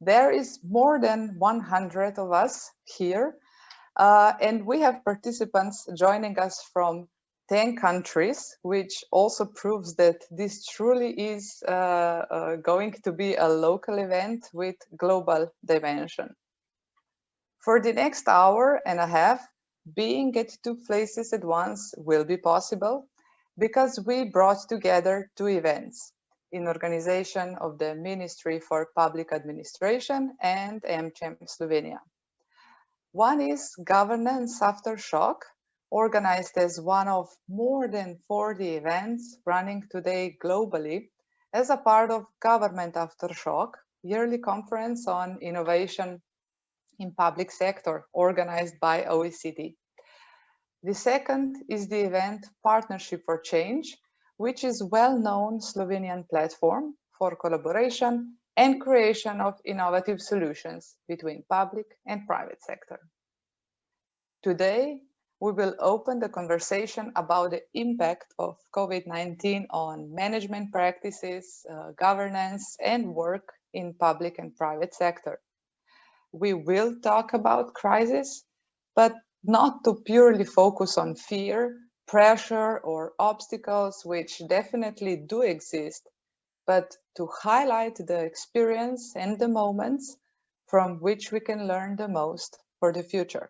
There is more than 100 of us here, and we have participants joining us from 10 countries, which also proves that this truly is going to be a local event with global dimension. For the next hour and a half, being at two places at once will be possible because we brought together two events in organization of the Ministry for Public Administration and AmCham Slovenija. One is Governance After Shock, organized as one of more than 40 events running today globally as a part of Government After Shock, yearly conference on innovation in public sector organized by OECD. The second is the event Partnership for Change, which is well-known Slovenian platform for collaboration and creation of innovative solutions between public and private sector. Today, we will open the conversation about the impact of COVID-19 on management practices, governance, and work in public and private sector. We will talk about crisis, but not to purely focus on fear, pressure, or obstacles, which definitely do exist, but to highlight the experience and the moments from which we can learn the most for the future.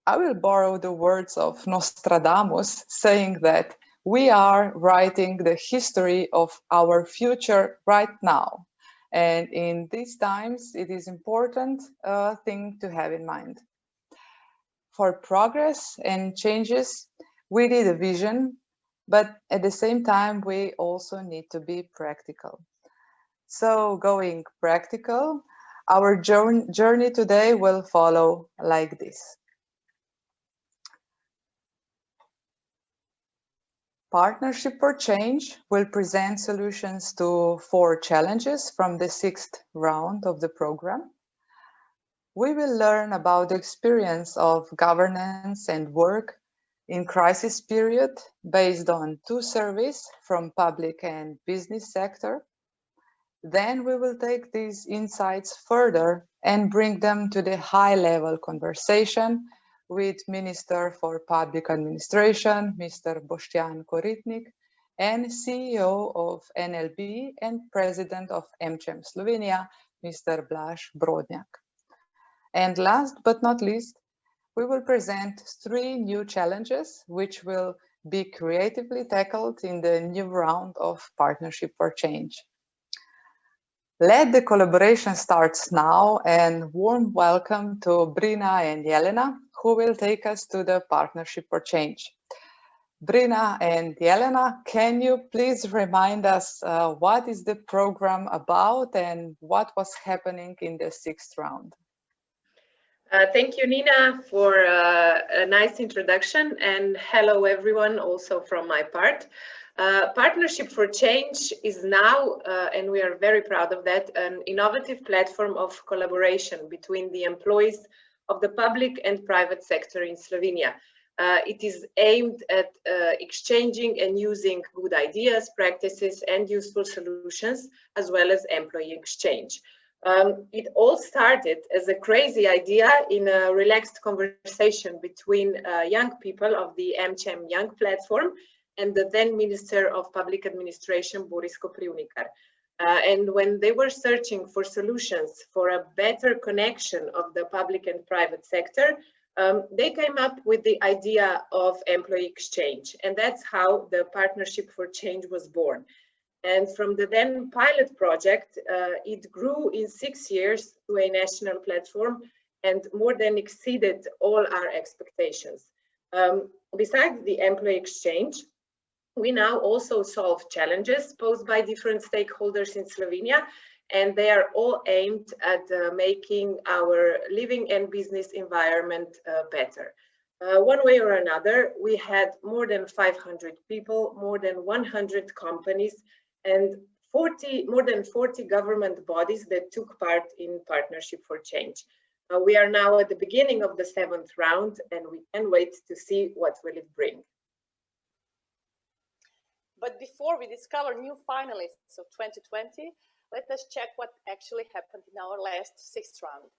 I will borrow the words of Nostradamus, saying that we are writing the history of our future right now. And in these times, it is important thing to have in mind. For progress and changes, we need a vision, but at the same time, we also need to be practical. So going practical, our journey today will follow like this. Partnership for Change will present solutions to 4 challenges from the 6th round of the program. We will learn about the experience of governance and work in crisis period based on 2 surveys from public and business sector. Then we will take these insights further and bring them to the high-level conversation with Minister for Public Administration, Mr. Boštjan Koritnik, and CEO of NLB and President of AmCham Slovenija, Mr. Blaž Brodnjak. And last but not least, we will present 3 new challenges which will be creatively tackled in the new round of Partnership for Change. Let the collaboration starts now, and warm welcome to Brina and Jelena, who will take us to the Partnership for Change. Brina and Jelena, can you please remind us what is the program about and what was happening in the 6th round? Thank you, Nina, for a nice introduction, and hello everyone also from my part. Partnership for Change is now, and we are very proud of that, an innovative platform of collaboration between the employees of the public and private sector in Slovenia. It is aimed at exchanging and using good ideas, practices, and useful solutions, as well as employee exchange. It all started as a crazy idea in a relaxed conversation between young people of the AmCham Young platform and the then Minister of Public Administration, Boris Koprivnikar. And when they were searching for solutions for a better connection of the public and private sector, they came up with the idea of employee exchange. And that's how the Partnership for Change was born. And from the then pilot project, it grew in 6 years to a national platform and more than exceeded all our expectations. Besides the employee exchange, we now also solve challenges posed by different stakeholders in Slovenia, and they are all aimed at making our living and business environment better. One way or another, we had more than 500 people, more than 100 companies, and more than 40 government bodies that took part in Partnership for Change. We are now at the beginning of the 7th round, and we can wait to see what will it bring. But before we discover new finalists of 2020, let us check what actually happened in our last 6th round.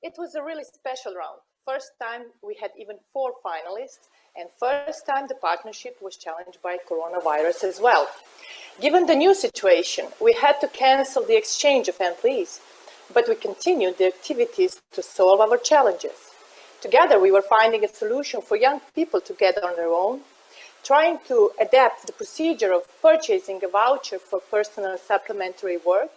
It was a really special round. First time we had even 4 finalists, and first time the partnership was challenged by coronavirus as well. Given the new situation, we had to cancel the exchange of employees, but we continued the activities to solve our challenges. Together, we were finding a solution for young people to get on their own, trying to adapt the procedure of purchasing a voucher for personal supplementary work.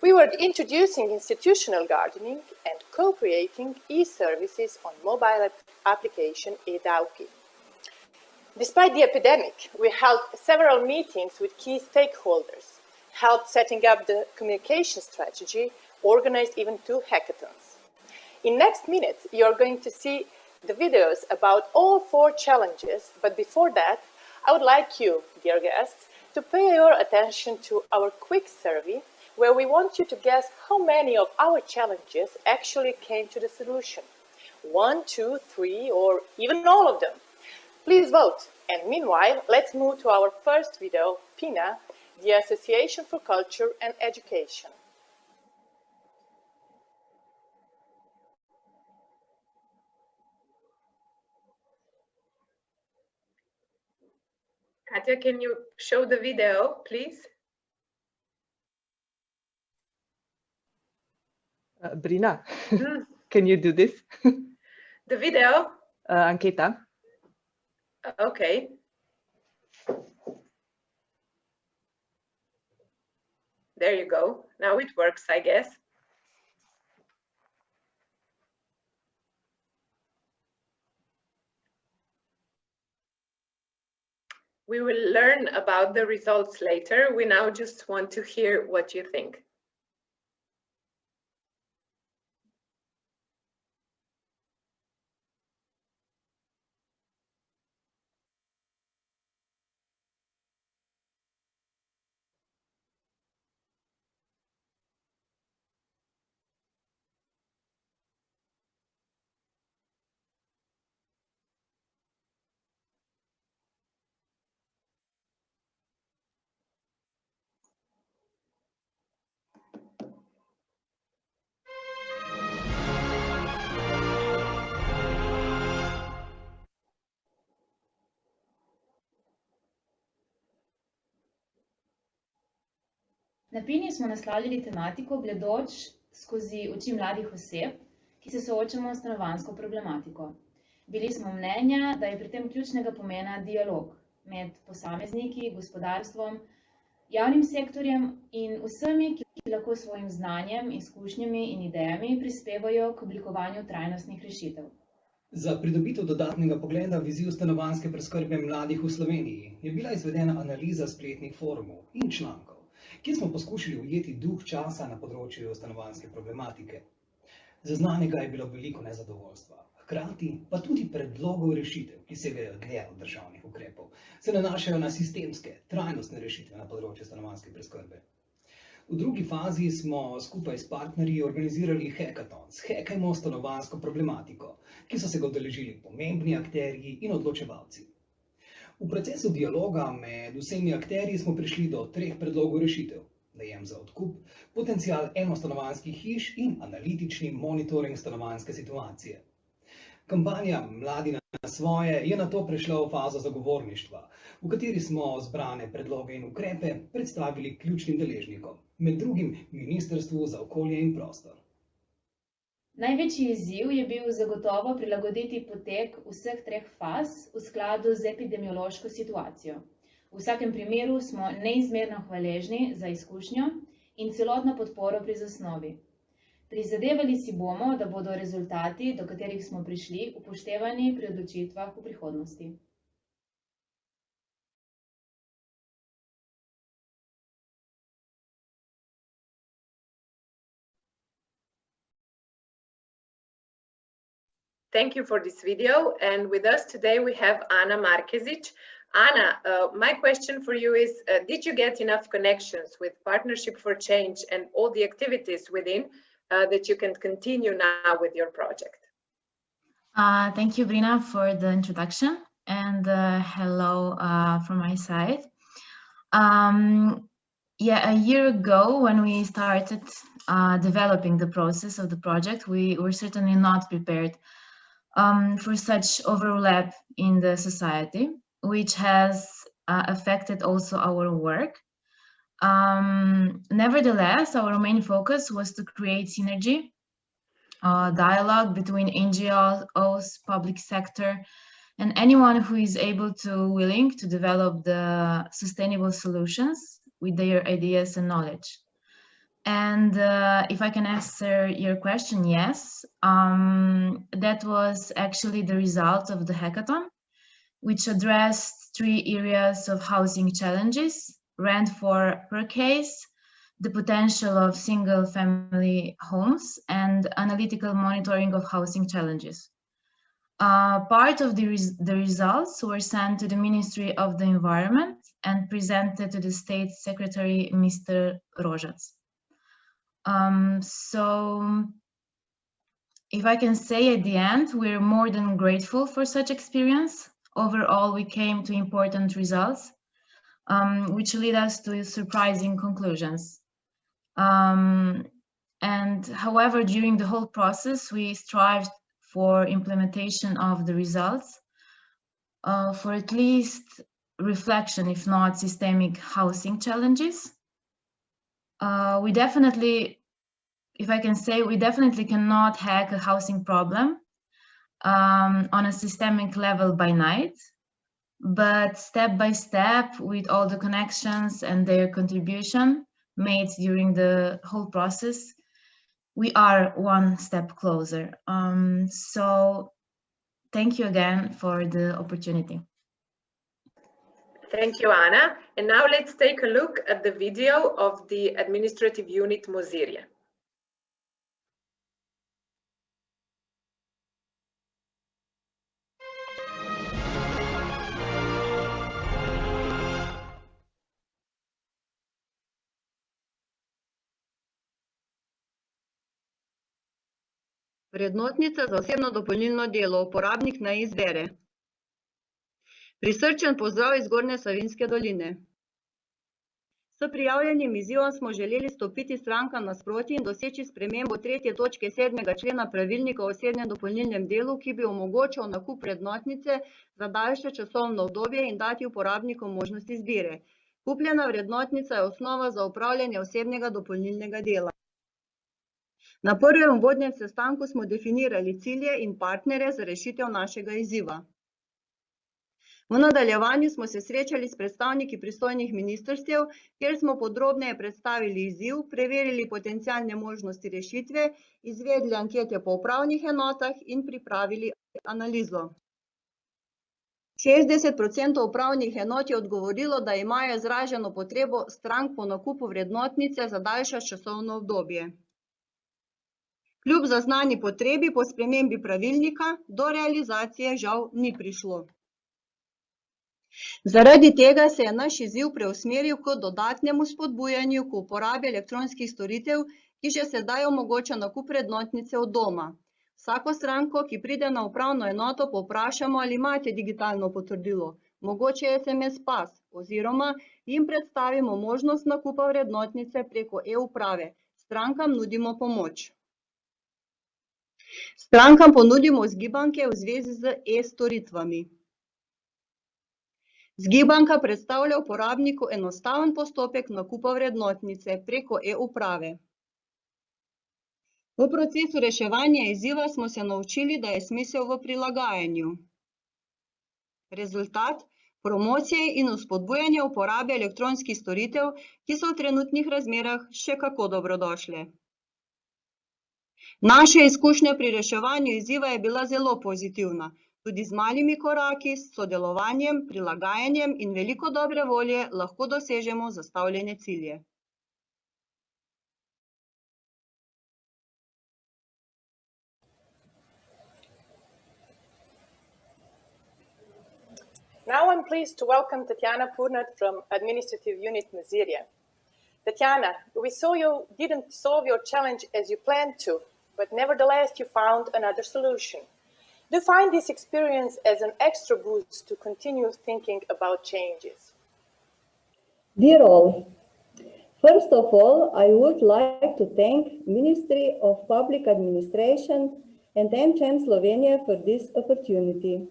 We were introducing institutional gardening and co-creating e-services on mobile application eDauki. Despite the epidemic, we held several meetings with key stakeholders, helped setting up the communication strategy, organized even 2 hackathons. In next minutes, you're going to see the videos about all 4 challenges, but before that, I would like you, dear guests, to pay your attention to our quick survey, where we want you to guess how many of our challenges actually came to the solution. 1, 2, 3, or even all of them. Please vote. And meanwhile, let's move to our first video, PINA, the Association for Culture and Education. Katja, can you show the video, please? Brina, can you do this? The video? Anketa. Okay. There you go. Now it works, I guess. We will learn about the results later. We now just want to hear what you think. Na PINI smo naslavljali tematiko gledoč skozi oči mladih oseb, ki se soočamo s stanovanjsko problematiko. Bili smo mnenja, da je pri tem ključnega pomena dialog med posamezniki, gospodarstvom, javnim sektorjem in vsemi, ki lahko svojim znanjem, izkušnjami in idejami prispevajo k oblikovanju trajnostnih rešitev. Za pridobitev dodatnega pogleda v izziv stanovanjske preskrbe mladih v Sloveniji je bila izvedena analiza spletnih forumov in člankov, kjer smo poskušali ujeti duh časa na področju stanovanjske problematike. Zaznanega je bilo veliko nezadovoljstva, hkrati pa tudi predlogov rešitev, ki segajo dlje od državnih ukrepov, se nanašajo na sistemske, trajnostne rešitve na področju stanovanjske preskrbe. V drugi fazi smo skupaj s partnerji organizirali hackathon s Hackajmo stanovanjsko problematiko, ki so se ga udeležili pomembni akterji in odločevalci. V procesu dialoga med vsemi akterji smo prišli do 3 predlogov rešitev: najem za odkup, potencial enostanovanjskih hiš in analitični monitoring stanovanjske situacije. Kampanja Mladi na svoje je nato prešla v fazo zagovorništva, v kateri smo zbrane predloge in ukrepe predstavili ključnim deležnikom, med drugim Ministrstvu za okolje in prostor. Največji izziv je bil zagotovo prilagoditi potek vseh 3 faz v skladu z epidemiološko situacijo. V vsakem primeru smo neizmerno hvaležni za izkušnjo in celotno podporo pri zasnovi. Prizadevali si bomo, da bodo rezultati, do katerih smo prišli, upoštevani pri odločitvah v prihodnosti. Thank you for this video, and with us today we have Ana Markezic. Ana, my question for you is, did you get enough connections with Partnership for Change and all the activities within that you can continue now with your project? Thank you, Brina, for the introduction, and hello from my side. Yeah, a year ago when we started developing the process of the project, we were certainly not prepared for such overlap in the society, which has affected also our work. Nevertheless, our main focus was to create synergy, dialogue between NGOs, public sector, and anyone who is willing to develop the sustainable solutions with their ideas and knowledge. And if I can answer your question, yes, that was actually the result of the hackathon, which addressed 3 areas of housing challenges: rent per case, the potential of single-family homes, and analytical monitoring of housing challenges. Part of the results were sent to the Ministry of the Environment and presented to the State Secretary, Mr. Rožac. So if I can say at the end, we're more than grateful for such experience. Overall, we came to important results, which lead us to surprising conclusions. And however, during the whole process, we strived for implementation of the results, for at least reflection, if not systemic housing challenges. We definitely, if I can say, we definitely cannot hack a housing problem on a systemic level by night, but step by step, with all the connections and their contribution made during the whole process, we are one step closer. So thank you again for the opportunity. Thank you, Anna. And now let's take a look at the video of the administrative unit Mozirje. Vrednotnica za osebno dopolnilno delo uporabnik naj izbere. Prisrčen pozdrav iz Zgornje Savinjske doline. S prijavljenim izzivom smo želeli stopiti strankam nasproti in doseči spremembo 3. točke 7. člena pravilnika o osebnem dopolnilnem delu, ki bi omogočal nakup vrednotnice za daljše časovno obdobje in dati uporabnikom možnost izbire. Kupljena vrednotnica je osnova za upravljanje osebnega dopolnilnega dela. Na prvem vodnem sestanku smo definirali cilje in partnere za rešitev našega izziva. V nadaljevanju smo se srečali s predstavniki pristojnih ministrstev, kjer smo podrobneje predstavili izziv, preverili potencialne možnosti rešitve, izvedli ankete po upravnih enotah in pripravili analizo. 60% upravnih enot je odgovorilo, da imajo izraženo potrebo strank po nakupu vrednotnice za daljše časovno obdobje. Kljub zaznani potrebi po spremembi pravilnika, do realizacije žal ni prišlo. Zaradi tega se je naš izziv preusmeril k dodatnemu spodbujanju k uporabi elektronskih storitev, ki že sedaj omogoča nakup vrednotnice od doma. Vsako stranko, ki pride na upravno enoto, povprašamo, ali imate digitalno potrdilo, mogoče SMS pas, oziroma jim predstavimo možnost nakupa vrednotnice preko e-uprave. Strankam nudimo pomoč. Strankam ponudimo zgibanke v zvezi z e-storitvami. Zgibanka predstavlja uporabniku enostaven postopek nakupa vrednotnice preko e-uprave. V procesu reševanja izziva smo se naučili, da je smisel v prilagajanju. Rezultat: promocije in vzpodbujanje uporabe elektronskih storitev, ki so v trenutnih razmerah še kako dobrodošle. Naša izkušnja pri reševanju izziva je bila zelo pozitivna. Tudi z malimi koraki, s sodelovanjem, prilagajanjem in veliko dobre volje lahko dosežemo zastavljene cilje. Now I'm pleased to welcome Tatjana Purnat from Administrative Unit Mozirje. Tatjana, we saw you didn't solve your challenge as you planned to, but nevertheless you found another solution. Do you find this experience as an extra boost to continue thinking about changes? Dear all, First of all, I would like to thank Ministry of Public Administration and AmCham Slovenija for this opportunity.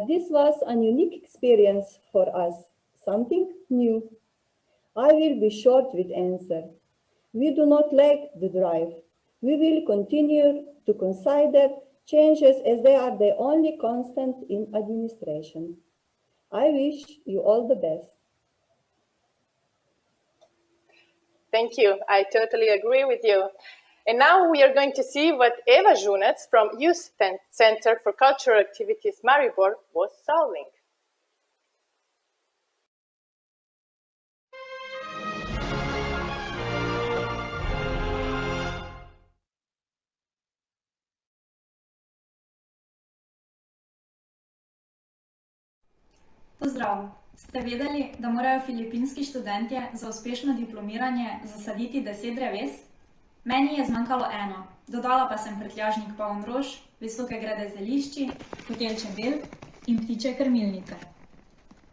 This was a unique experience for us, something new. I will be short with answer. We do not lack the drive. We will continue to consider changes as they are the only constant in administration. I wish you all the best. Thank you. I totally agree with you. And now we are going to see what Eva Žunec from Youth Center for Cultural Activities Maribor was solving. Pozdrav! Ste vedeli, da morajo filipinski študentje za uspešno diplomiranje zasaditi 10 dreves? Meni je zmanjkalo eno, dodala pa sem prtljažnik poln rož, visoke grede zelišči, hotel čebel in ptičje krmilnice.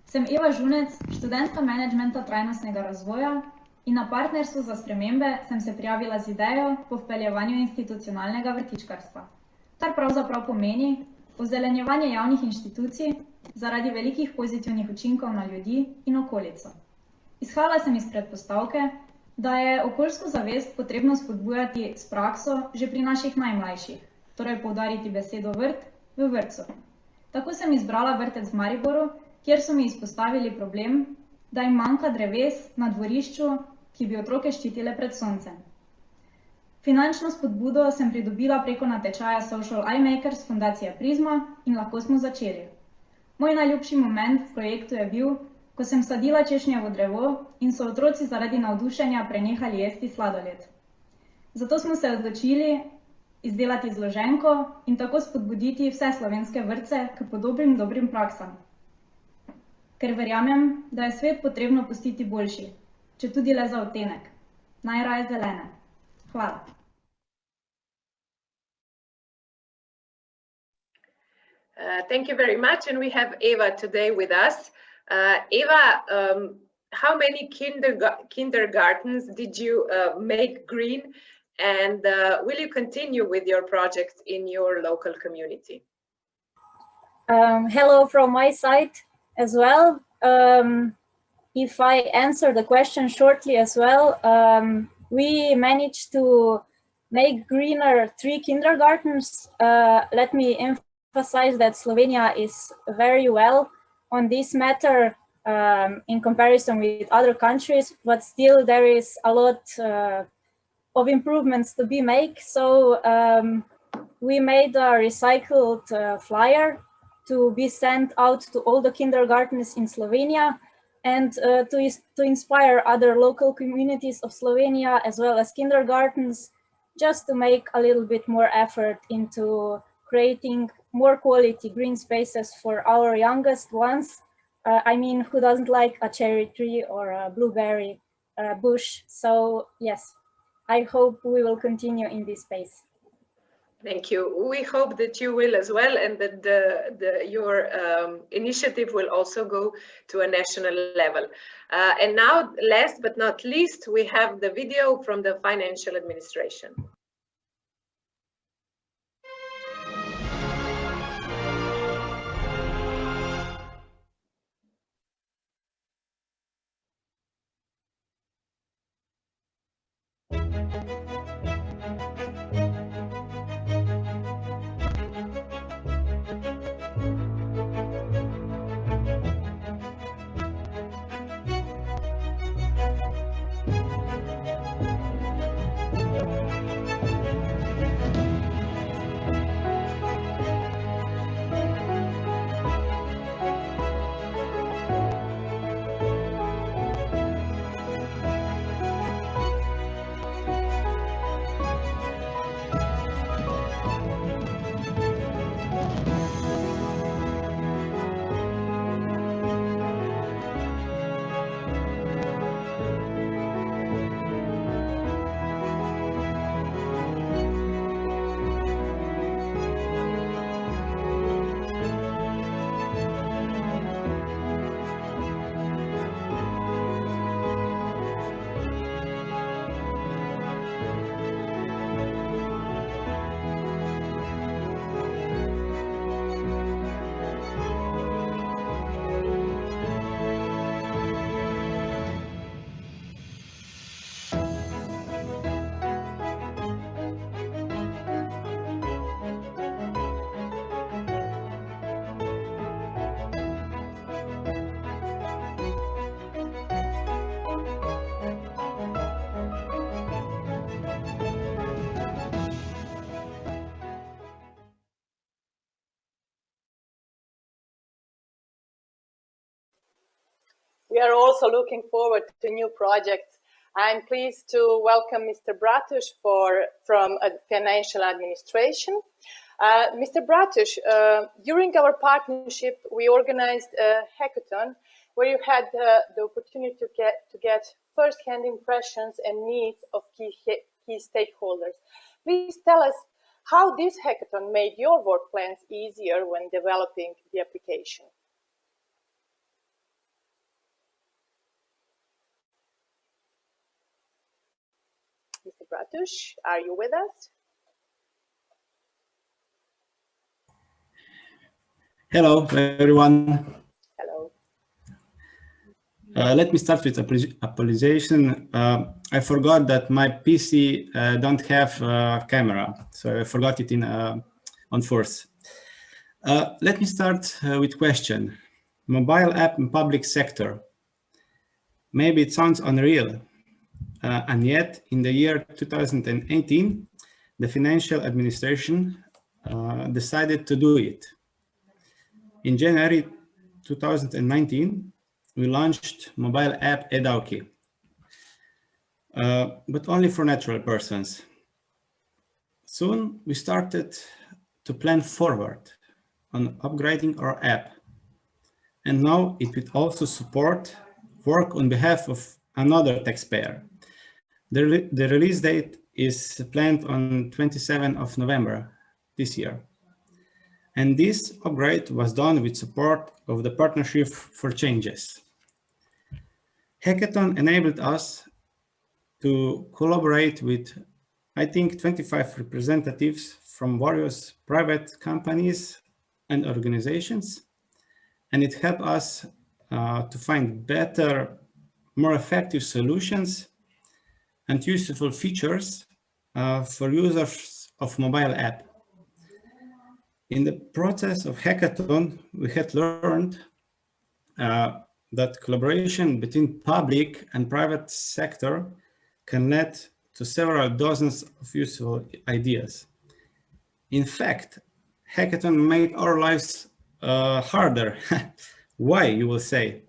Sem Eva Žunec, študentka menedžmenta trajnostnega razvoja in na Partnerstvu za spremembe sem se prijavila z idejo po vpeljevanju institucionalnega vrtičkarstva, kar pravzaprav pomeni ozelenjevanje javnih inštitucij zaradi velikih pozitivnih učinkov na ljudi in okolico. Izhajala sem iz predpostavke, da je okoljsko zavest potrebno spodbujati s prakso že pri naših najmlajših, torej poudariti besedo vrt v vrtcu. Tako sem izbrala vrtec v Mariboru, kjer so mi izpostavili problem, da jim manjka dreves na dvorišču, ki bi otroke ščitile pred soncem. Finančno spodbudo sem pridobila preko natečaja Social iMakers Fundacije Prizma in lahko smo začeli. Moj najljubši moment v projektu je bil, ko sem sadila češnjevo drevo in so otroci zaradi navdušenja prenehali jesti sladoled. Zato smo se odločili izdelati zloženko in tako spodbuditi vse slovenske vrtce k podobnim dobrim praksam. Ker verjamem, da je svet potrebno pustiti boljši, če tudi le za odtenek. Najraje zelene. Hvala. Thank you very much, and we have Eva today with us. Eva, how many kindergartens did you make green, and will you continue with your projects in your local community? Hello from my side as well. If I answer the question shortly as well, we managed to make greener 3 kindergartens. Let me emphasize that Slovenia is very well on this matter in comparison with other countries, but still there is a lot of improvements to be made. So we made a recycled flyer to be sent out to all the kindergartens in Slovenia and to inspire other local communities of Slovenia as well as kindergartens, just to make a little bit more effort into creating more quality green spaces for our youngest ones. I mean, who doesn't like a cherry tree or a blueberry bush? So yes, I hope we will continue in this space. Thank you. We hope that you will as well, and that your initiative will also go to a national level. And now, last but not least, we have the video from the financial administration. are also looking forward to new projects. I'm pleased to welcome Mr. Bratush from Financial Administration. Mr. Bratush, during our partnership, we organized a hackathon where you had the opportunity to get first-hand impressions and needs of key stakeholders. Please tell us how this hackathon made your work plans easier when developing the application. Mr. Bratush, are you with us? Hello, everyone. Hello. Let me start with apologization. I forgot that my PC don't have a camera, so I forgot it on force. Let me start with question. Mobile app in public sector. Maybe it sounds unreal, and yet in the year 2018, the Financial Administration decided to do it. In January 2019, we launched mobile app Edauki, but only for natural persons. Soon we started to plan forward on upgrading our app. And now it will also support work on behalf of another taxpayer. The release date is planned on 27th of November this year. And this upgrade was done with support of the Partnership for Changes. Hackathon enabled us to collaborate with, I think, 25 representatives from various private companies and organizations. And it helped us to find better, more effective solutions and useful features for users of mobile app. In the process of hackathon, we had learned that collaboration between public and private sector can lead to several dozens of useful ideas. In fact, hackathon made our lives harder. Why, you will say?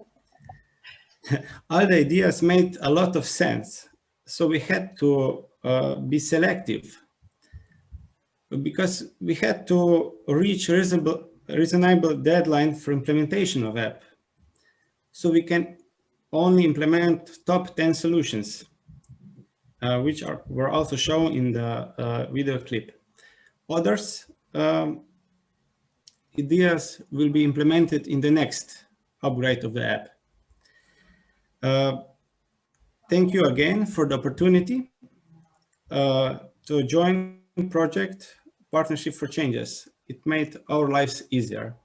All the ideas made a lot of sense, so we had to be selective, because we had to reach reasonable deadline for implementation of app. So we can only implement top 10 solutions, which were also shown in the video clip. Others ideas will be implemented in the next upgrade of the app. Thank you again for the opportunity to join project Partnership for Changes. It made our lives easier,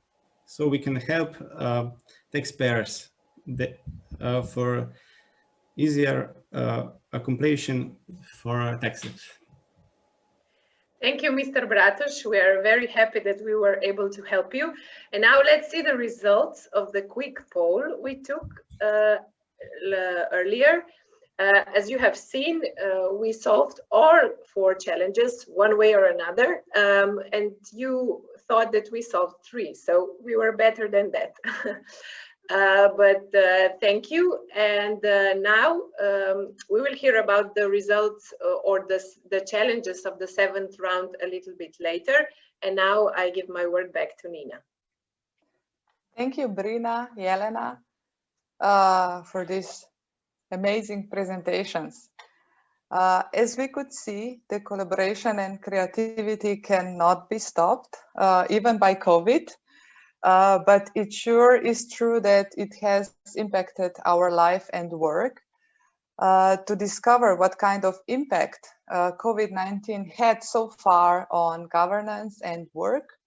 so we can help taxpayers for easier completion for taxes. Thank you, Mr. Bratush. We are very happy that we were able to help you. And now let's see the results of the quick poll we took earlier. As you have seen, we solved all 4 challenges one way or another, and you thought that we solved 3, so we were better than that. But thank you, and now we will hear about the results or the challenges of the 7th round a little bit later, and now I give my word back to Nina. Thank you, Brina, Jelena, for these amazing presentations. As we could see, the collaboration and creativity cannot be stopped, even by COVID. But it sure is true that it has impacted our life and work. To discover what kind of impact COVID-19 had so far on governance and work,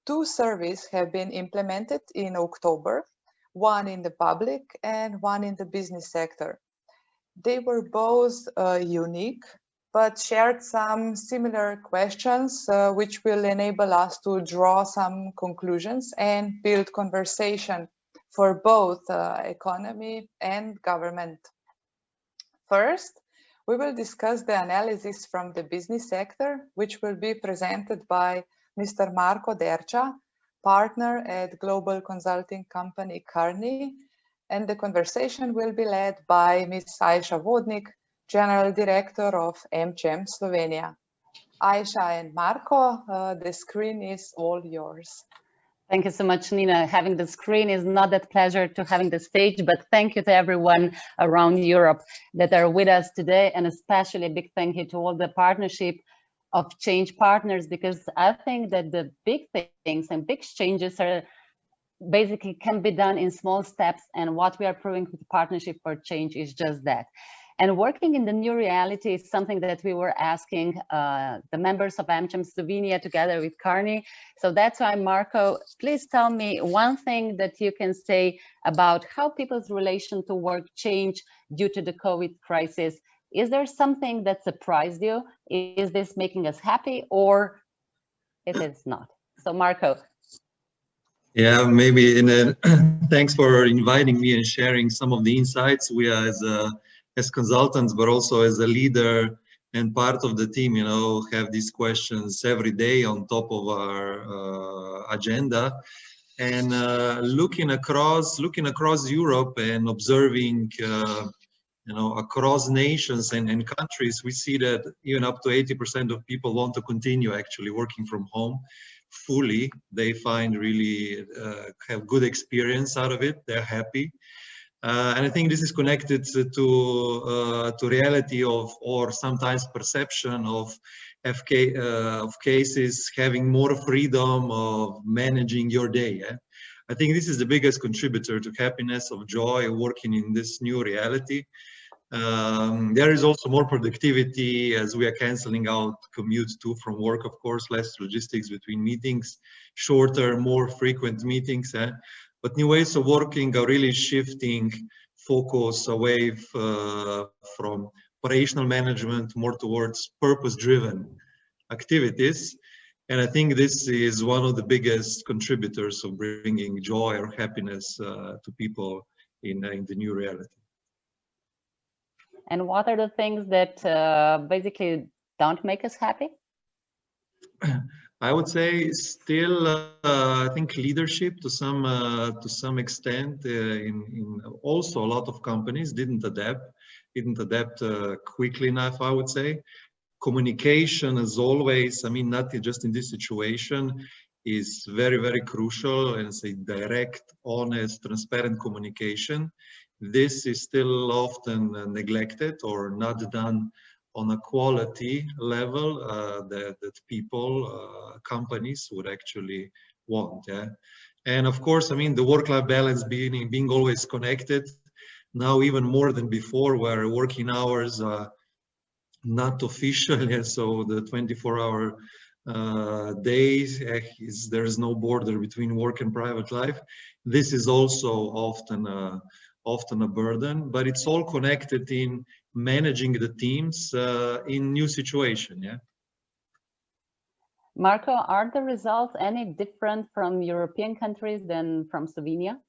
2 surveys have been implemented in October, one in the public and one in the business sector. They were both unique, but shared some similar questions, which will enable us to draw some conclusions and build conversation for both economy and government. First, we will discuss the analysis from the business sector, which will be presented by Mr. Marko Derča, partner at global consulting company Kearney, and the conversation will be led by Ms. Aisha Vodnik, General Director of AmCham Slovenija. Aisha and Marko, the screen is all yours. Thank you so much, Nina. Having the screen is not that pleasure to having the stage, but thank you to everyone around Europe that are with us today, and especially a big thank you to all the partnership of change partners, because I think that the big things and big changes are basically can be done in small steps, and what we are proving with Partnership for Change is just that. And working in the new reality is something that we were asking the members of AmCham Slovenija together with Karni. So that's why, Marko, please tell me one thing that you can say about how people's relation to work changed due to the COVID crisis. Is there something that surprised you? Is this making us happy, or it is not? So, Marko. Yeah, maybe thanks for inviting me and sharing some of the insights. We are as consultants, but also as a leader and part of the team, have these questions every day on top of our agenda. And looking across Europe and observing, across nations and countries, we see that even up to 80% of people want to continue actually working from home fully. They find really have good experience out of it. They're happy. And I think this is connected to reality or sometimes perception of cases having more freedom of managing your day. Yeah? I think this is the biggest contributor to happiness, of joy, working in this new reality. There is also more productivity as we are canceling out commute to from work, of course, less logistics between meetings, shorter, more frequent meetings. But new ways of working are really shifting focus away from operational management more towards purpose-driven activities. And I think this is one of the biggest contributors of bringing joy or happiness to people in the new reality. And what are the things that basically don't make us happy? I would say still, I think leadership to some extent. In also a lot of companies didn't adapt quickly enough. I would say communication, as always. I mean, not just in this situation, is very, very crucial. And say direct, honest, transparent communication. This is still often neglected or not done on a quality level that people, companies would actually want. Yeah? And of course, I mean, the work-life balance being always connected, now even more than before, where working hours are not official. Yeah? So the 24-hour days, there's no border between work and private life. This is also often a burden, but it's all connected in managing the teams in new situation. Yeah. Marko, are the results any different from European countries than from Slovenia?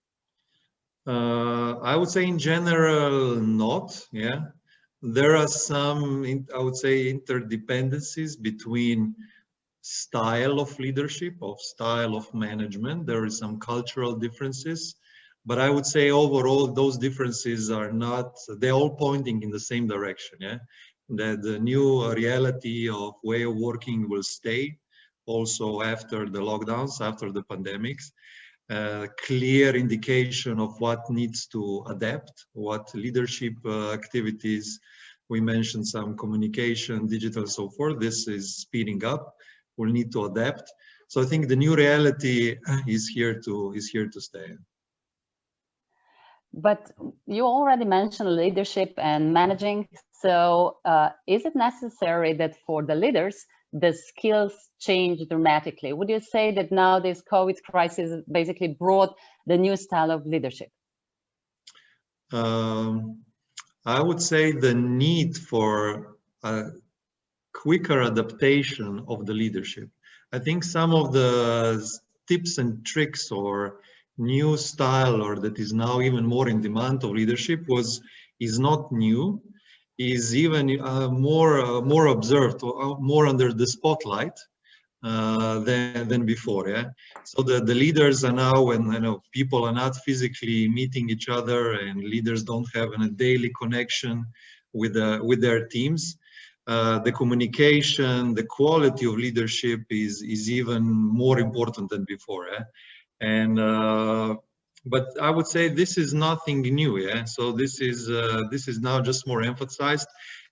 I would say in general, not. Yeah. There are some, I would say, interdependencies between style of leadership, of style of management. There is some cultural differences. But I would say overall, those differences are not, they're all pointing in the same direction. Yeah? That the new reality of way of working will stay also after the lockdowns, after the pandemics. Clear indication of what needs to adapt, what leadership activities. We mentioned some communication, digital, so forth. This is speeding up. We'll need to adapt. So I think the new reality is here to stay. But you already mentioned leadership and managing. So is it necessary that for the leaders, the skills change dramatically? Would you say that now this COVID crisis basically brought the new style of leadership? I would say the need for a quicker adaptation of the leadership. I think some of the tips and tricks or new style, or that is now even more in demand of leadership, is not new, is even more observed, or more under the spotlight than before. Yeah. So the leaders are now, when people are not physically meeting each other and leaders don't have a daily connection with their teams, the communication, the quality of leadership is even more important than before. Yeah? And but I would say this is nothing new. Yeah. So this is now just more emphasized,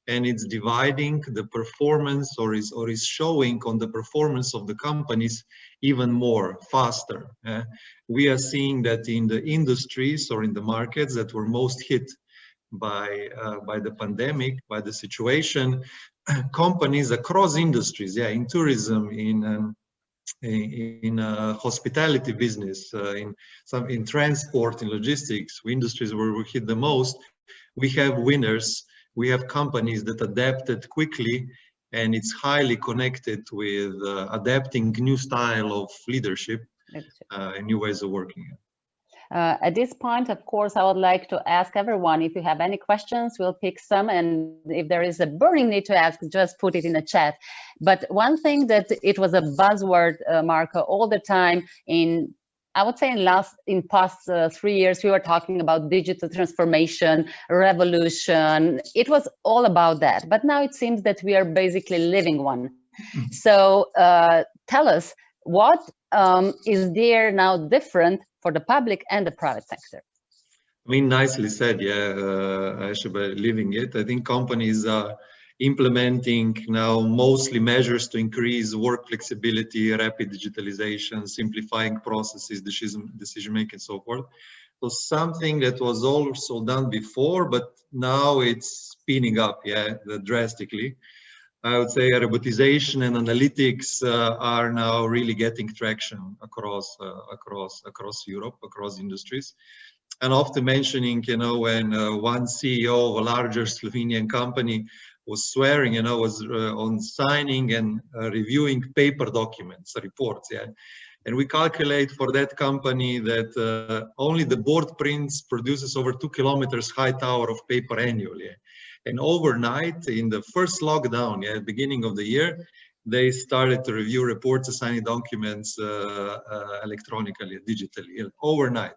and it's dividing the performance, or is showing on the performance of the companies even more faster. We are seeing that in the industries or in the markets that were most hit by the pandemic, by the situation, companies across industries, in tourism, in hospitality business, in transport, in logistics, industries where we hit the most, we have winners. We have companies that adapted quickly, and it's highly connected with adapting new style of leadership and new ways of working. At this point, of course, I would like to ask everyone, if you have any questions, we'll pick some, and if there is a burning need to ask, just put it in the chat. But one thing that it was a buzzword, Marco, all the time I would say in past 3 years, we were talking about digital transformation, revolution. It was all about that. But now it seems that we are basically living one. So tell us, what is there now different for the public and the private sector? I mean, nicely said, Aisha, by living it. I think companies are implementing now mostly measures to increase work flexibility, rapid digitalization, simplifying processes, decision making, and so forth. So something that was also done before, but now it's speeding up, drastically. I would say robotization and analytics are now really getting traction across Europe, across industries. And often mentioning, when one CEO of a larger Slovenian company was swearing, was on signing and reviewing paper documents, reports, And we calculate for that company that only the board prints produces over 2 kilometers high tower of paper annually. And overnight, in the first lockdown, beginning of the year, they started to review reports, assigning documents electronically, digitally, overnight.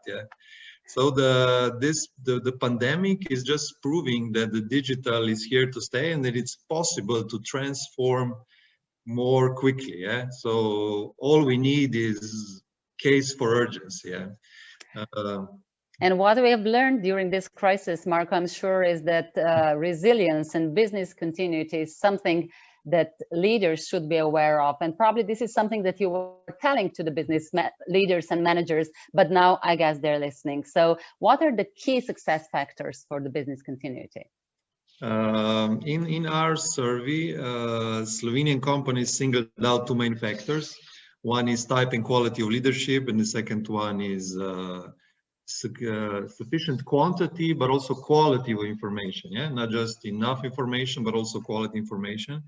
So the pandemic is just proving that the digital is here to stay, and that it's possible to transform more quickly. So all we need is case for urgency. And what we have learned during this crisis, Marco, I'm sure, is that resilience and business continuity is something that leaders should be aware of. And probably this is something that you were telling to the business leaders and managers, but now I guess they're listening. So what are the key success factors for the business continuity? In our survey, Slovenian companies singled out two main factors. One is type and quality of leadership, and the second one is sufficient quantity, but also quality of information. Not just enough information, but also quality information.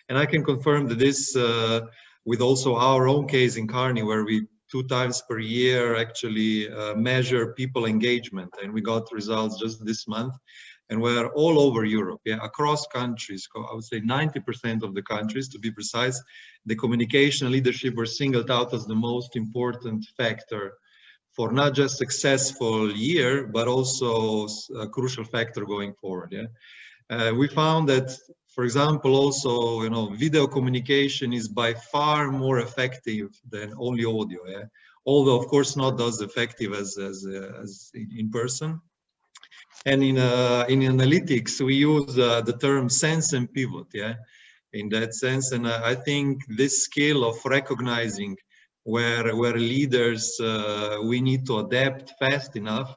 And I can confirm that this, with also our own case in Carney, where we 2 times per year actually measure people engagement, and we got results just this month. And we're all over Europe, across countries. I would say 90% of the countries, to be precise, the communication and leadership were singled out as the most important factor for not just successful year, but also a crucial factor going forward. We found that, for example, also, video communication is by far more effective than only audio. Although, of course, not as effective as in person. And in analytics, we use the term sense and pivot. In that sense, and I think this skill of recognizing where leaders, we need to adapt fast enough,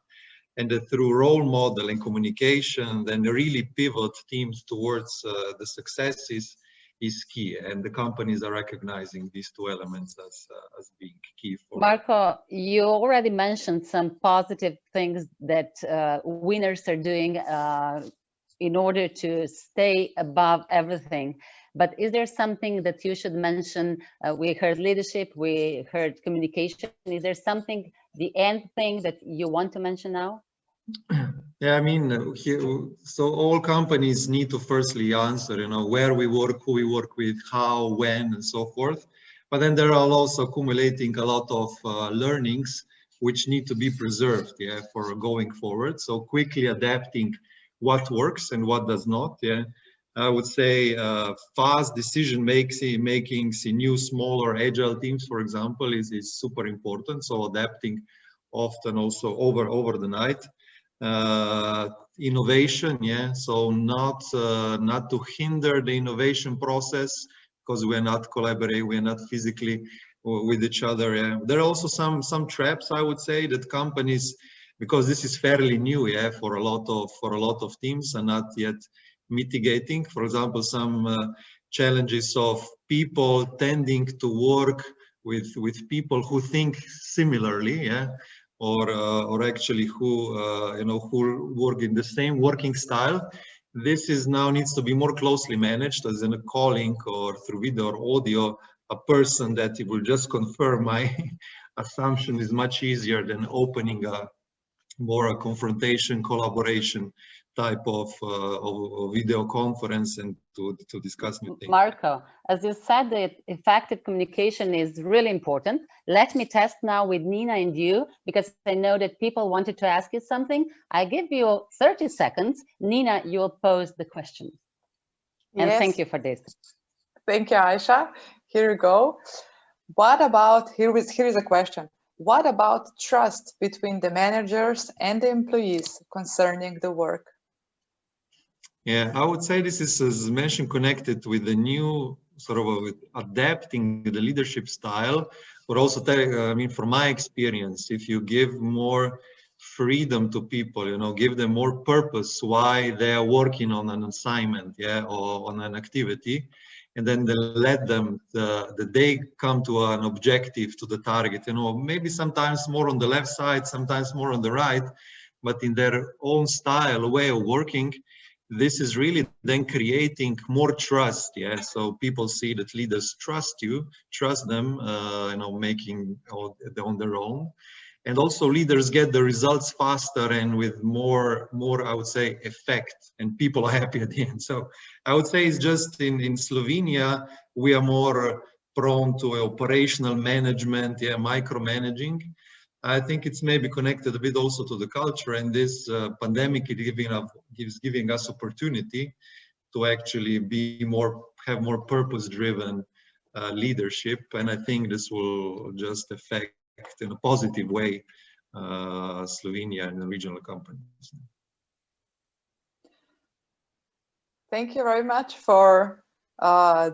and that through role model and communication, then really pivot teams towards the successes is key. And the companies are recognizing these two elements as being key. Marco, you already mentioned some positive things that winners are doing in order to stay above everything. But is there something that you should mention? We heard leadership, we heard communication. Is there something, the end thing that you want to mention now? I mean, so all companies need to firstly answer, where we work, who we work with, how, when, and so forth. but then there are also accumulating a lot of learnings which need to be preserved, yeah, for going forward. So quickly adapting what works and what does not, yeah. I would say fast decision making in new, smaller, agile teams, for example, is super important. So adapting often also over the night. Innovation, yeah. So not to hinder the innovation process because we are not collaborating, we are not physically with each other. Yeah. There are also some traps, I would say, that companies, because this is fairly new, yeah, for a lot of teams, are not yet mitigating. For example, some challenges of people tending to work with people who think similarly, yeah, or actually who who work in the same working style. This is now needs to be more closely managed, as in a calling or through video or audio. A person that will just confirm my assumption is much easier than opening a more confrontation, collaboration type of video conference and to discuss new things. Marco, as you said, that effective communication is really important. Let me test now with Nina and you, because I know that people wanted to ask you something. I give you 30 seconds. Nina, you'll pose the question. And yes. Thank you for this. Thank you, Aisha. Here you go. What about, here is a question. What about trust between the managers and the employees concerning the work? Yeah, I would say this is, as mentioned, connected with the new sort of adapting the leadership style, but also, I mean, from my experience, if you give more freedom to people, you know, give them more purpose why they are working on an assignment, yeah, or on an activity, and then they let them, they come to an objective, to the target, you know, maybe sometimes more on the left side, sometimes more on the right, but in their own style, way of working. This is really then creating more trust, yeah. So people see that leaders trust you, trust them, you know, making on their own, and also leaders get the results faster and with more, I would say, effect, and people are happy at the end. So I would say it's just in Slovenia we are more prone to operational management, yeah, micromanaging. I think it's maybe connected a bit also to the culture, and this pandemic is giving us opportunity to actually be more, have more purpose-driven leadership, and I think this will just affect in a positive way Slovenia and the regional companies. Thank you very much for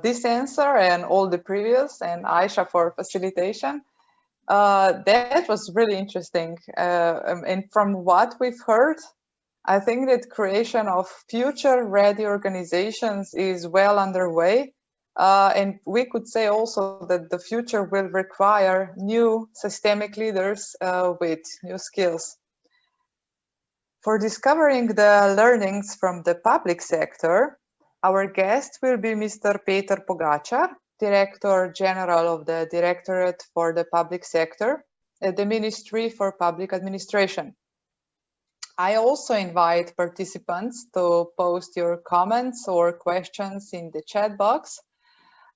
this answer and all the previous, and Aisha for facilitation. That was really interesting. And from what we've heard, I think that creation of future-ready organizations is well underway. And we could say also that the future will require new systemic leaders with new skills. For discovering the learnings from the public sector, our guest will be Mr. Peter Pogačar, Director General of the Directorate for the Public Sector at the Ministry for Public Administration. I also invite participants to post your comments or questions in the chat box.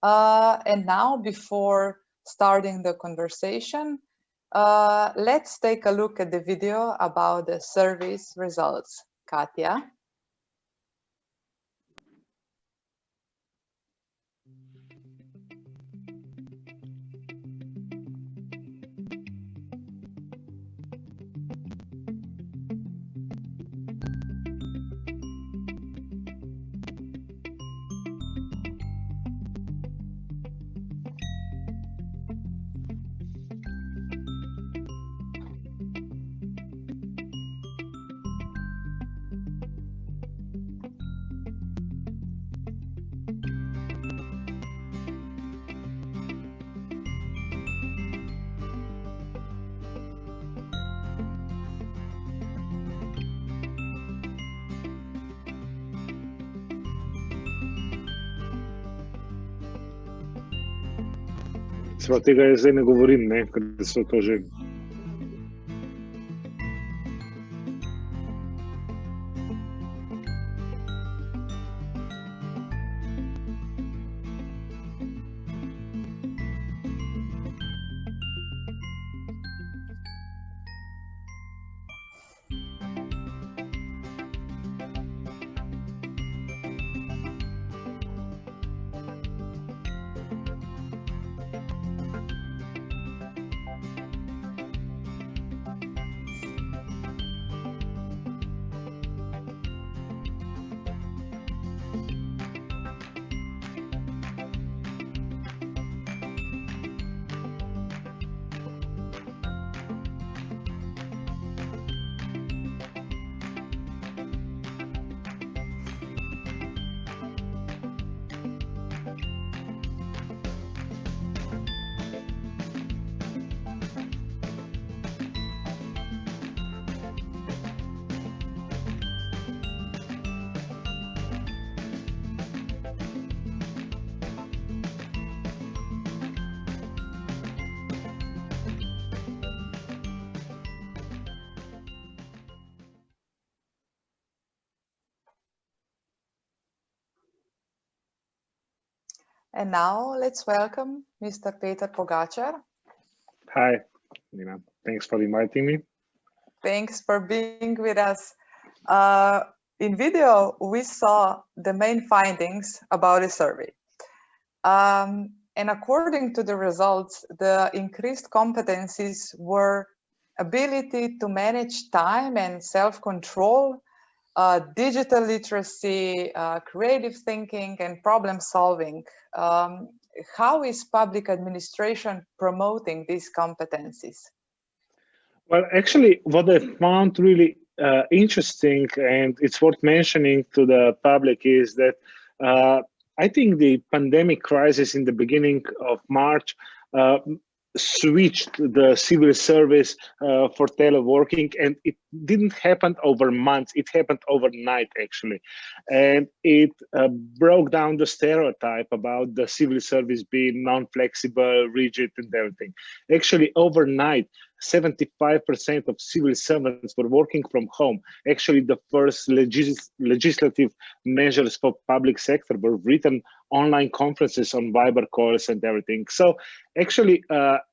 And now, before starting the conversation, let's take a look at the video about the service results. Katja. Sva, tega jaz zdaj ne govorim, ne, ker so to že... And now let's welcome Mr. Peter Pogačar. Hi, Nina. Thanks for inviting me. Thanks for being with us. In video, we saw the main findings about the survey. And according to the results, the increased competencies were ability to manage time and self-control, digital literacy, creative thinking, and problem solving. How is public administration promoting these competencies? Well, actually, what I found really interesting, and it's worth mentioning to the public, is that I think the pandemic crisis in the beginning of March switched the civil service for teleworking, and it didn't happen over months, it happened overnight actually. And it broke down the stereotype about the civil service being non-flexible, rigid, and everything. Actually, overnight, 75% of civil servants were working from home. Actually, the first legislative measures for public sector were written online conferences on Viber calls and everything. So actually,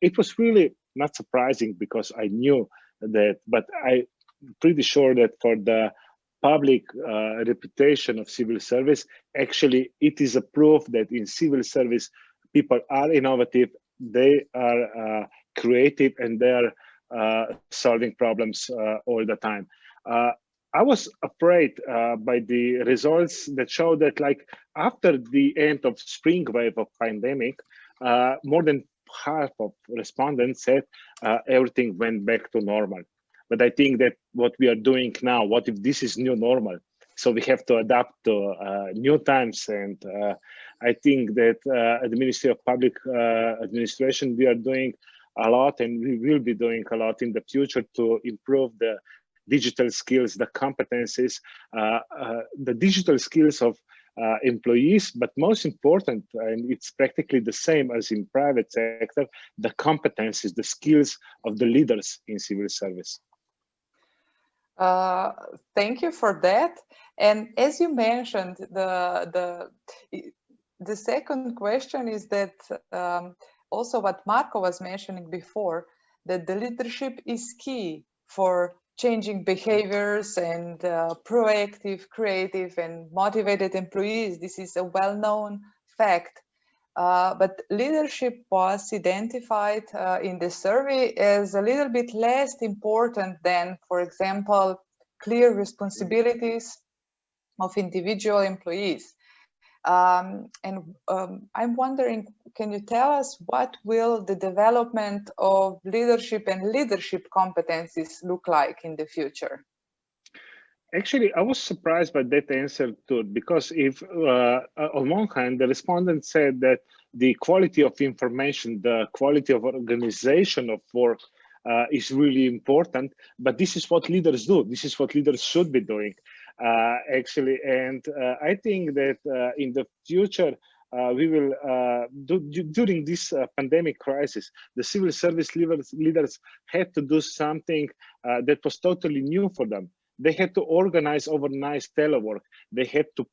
it was really not surprising because I knew that, but I'm pretty sure that for the public reputation of civil service, actually, it is a proof that in civil service, people are innovative, they are creative, and they are solving problems all the time. I was afraid by the results that show that, like, after the end of spring wave of pandemic, more than half of respondents said everything went back to normal. But I think that what we are doing now, what if this is new normal? So we have to adapt to new times. And I think that at the Ministry of Public Administration, we are doing a lot, and we will be doing a lot in the future to improve the digital skills, the competencies, the digital skills of employees, but most important, and it's practically the same as in private sector, the competencies, the skills of the leaders in civil service. Thank you for that. And as you mentioned, the second question is that also what Marko was mentioning before, that the leadership is key for changing behaviors and proactive, creative, and motivated employees. This is a well-known fact. But leadership was identified in the survey as a little bit less important than, for example, clear responsibilities of individual employees. I'm wondering, can you tell us what will the development of leadership and leadership competencies look like in the future? Actually, I was surprised by that answer too, because if on one hand, the respondent said that the quality of information, the quality of organization of work is really important, but this is what leaders do. This is what leaders should be doing, actually. And I think that in the future, we will, during this pandemic crisis, the civil service leaders had to do something that was totally new for them. They had to organize overnight telework. They had to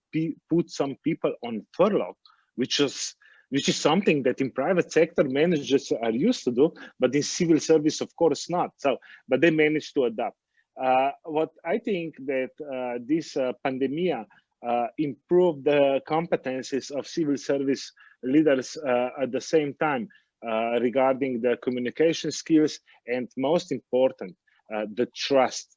put some people on furlough, which is something that in private sector managers are used to do, but in civil service, of course, not. So, but they managed to adapt. What I think that this pandemia improved the competencies of civil service leaders at the same time regarding the communication skills, and most important, the trust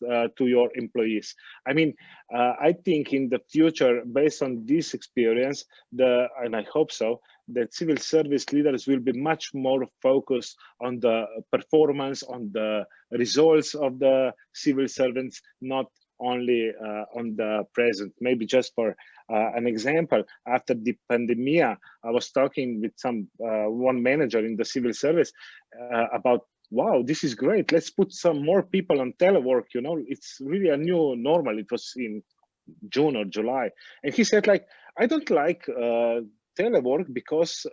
to your employees. I mean, I think in the future, based on this experience, and I hope so, that civil service leaders will be much more focused on the performance, on the results of the civil servants, not only on the present. Maybe just for an example, after the pandemic, I was talking with one manager in the civil service about, wow, this is great. Let's put some more people on telework. You know, it's really a new normal. It was in June or July. And he said, like, I don't like telework because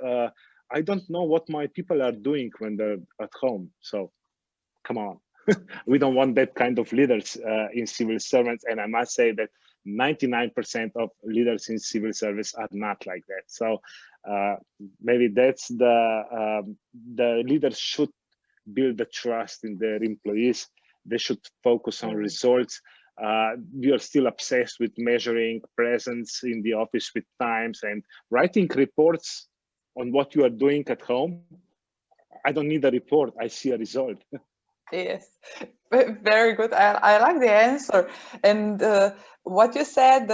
I don't know what my people are doing when they're at home. So come on. we don't want that kind of leaders in civil servants. And I must say that 99% of leaders in civil service are not like that. So maybe that's the leaders should build the trust in their employees. They should focus on results. We are still obsessed with measuring presence in the office with times and writing reports on what you are doing at home. I don't need a report, I see a result. Yes, very good. I like the answer. And what you said,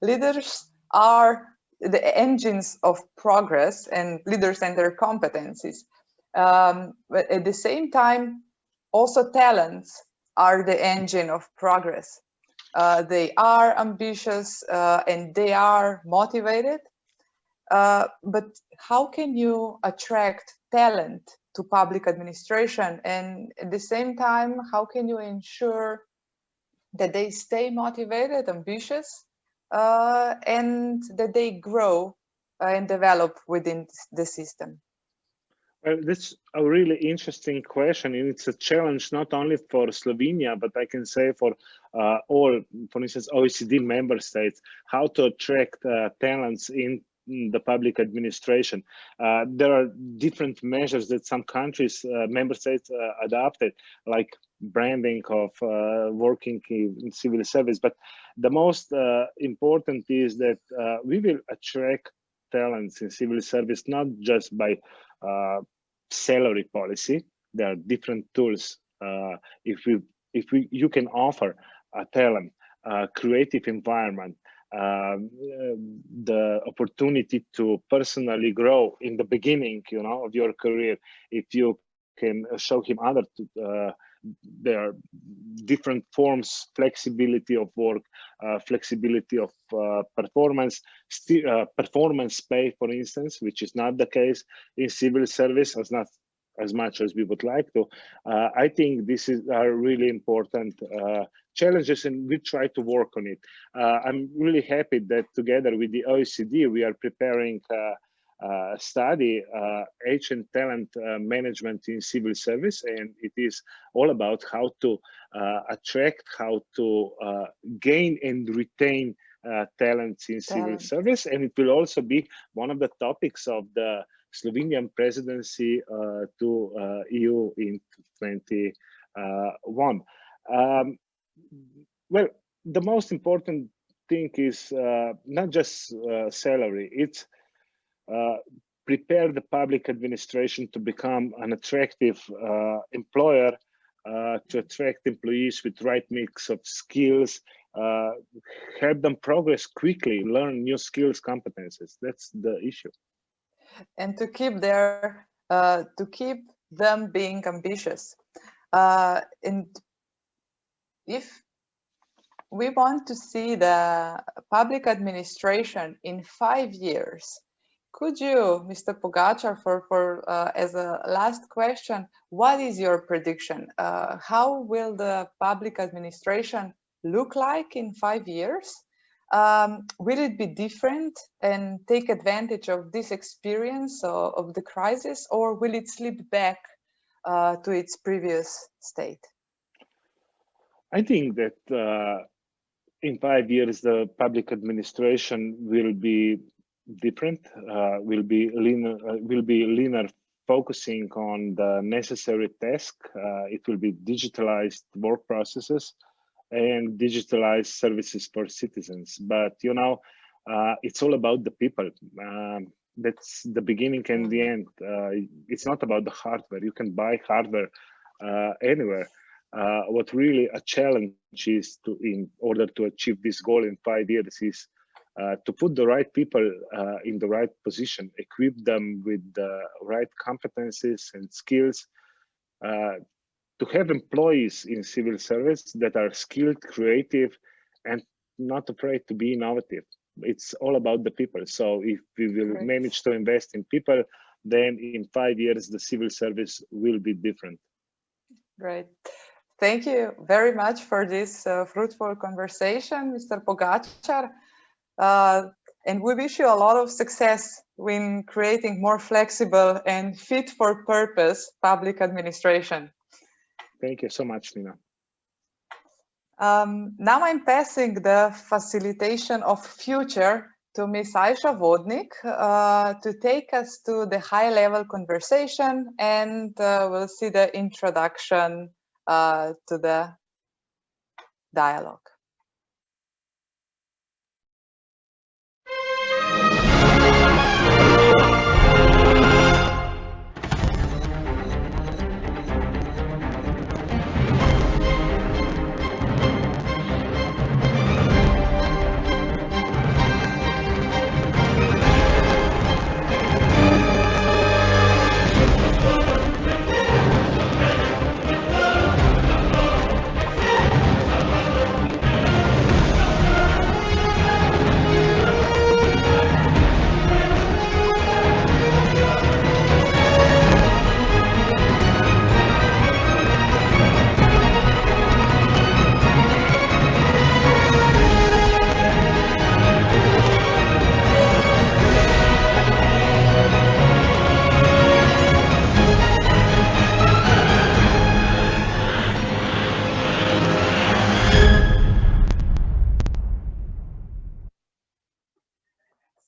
leaders are the engines of progress, and leaders and their competencies. But at the same time, also talents are the engine of progress. They are ambitious and they are motivated. But how can you attract talent to public administration, and at the same time, how can you ensure that they stay motivated, ambitious, and that they grow and develop within the system? Well, that's a really interesting question, and it's a challenge not only for Slovenia, but I can say for all, for instance, OECD member states, how to attract talents in the public administration. There are different measures that some countries, member states adopted, like branding of working in civil service. But the most important is that we will attract talents in civil service, not just by salary policy. There are different tools. You can offer a talent, creative environment, the opportunity to personally grow in the beginning, of your career. If you can show him there are different forms, flexibility of work, flexibility of performance, performance pay, for instance, which is not the case in civil service, as much as we would like to. I think this are really important challenges, and we try to work on it. I'm really happy that together with the OECD, we are preparing a study, age and talent management in civil service, and it is all about how to attract, how to gain and retain talents in civil service, and it will also be one of the topics of the Slovenian presidency to EU in 2021. Well, the most important thing is not just salary, it's prepare the public administration to become an attractive employer, to attract employees with right mix of skills, help them progress quickly, learn new skills, competences. That's the issue. And to keep them being ambitious. And if we want to see the public administration in 5 years, could you, Mr. Pogačar, as a last question, what is your prediction? How will the public administration look like in 5 years? Will it be different and take advantage of this experience of the crisis, or will it slip back to its previous state? I think that in 5 years, the public administration will be different, will be leaner, focusing on the necessary task. It will be digitalized work processes and digitalized services for citizens. But it's all about the people. That's the beginning and the end. It's not about the hardware. You can buy hardware anywhere. What really a challenge is in order to achieve this goal in 5 years is to put the right people in the right position, equip them with the right competencies and skills, to have employees in civil service that are skilled, creative, and not afraid to be innovative. It's all about the people. So if we will manage to invest in people, then in 5 years, the civil service will be different. Great. Thank you very much for this fruitful conversation, Mr. Pogačar. And we wish you a lot of success in creating more flexible and fit for purpose public administration. Thank you so much, Nina. Now I'm passing the facilitation of future to Ms. Aisha Vodnik to take us to the high-level conversation, and we'll see the introduction to the dialogue.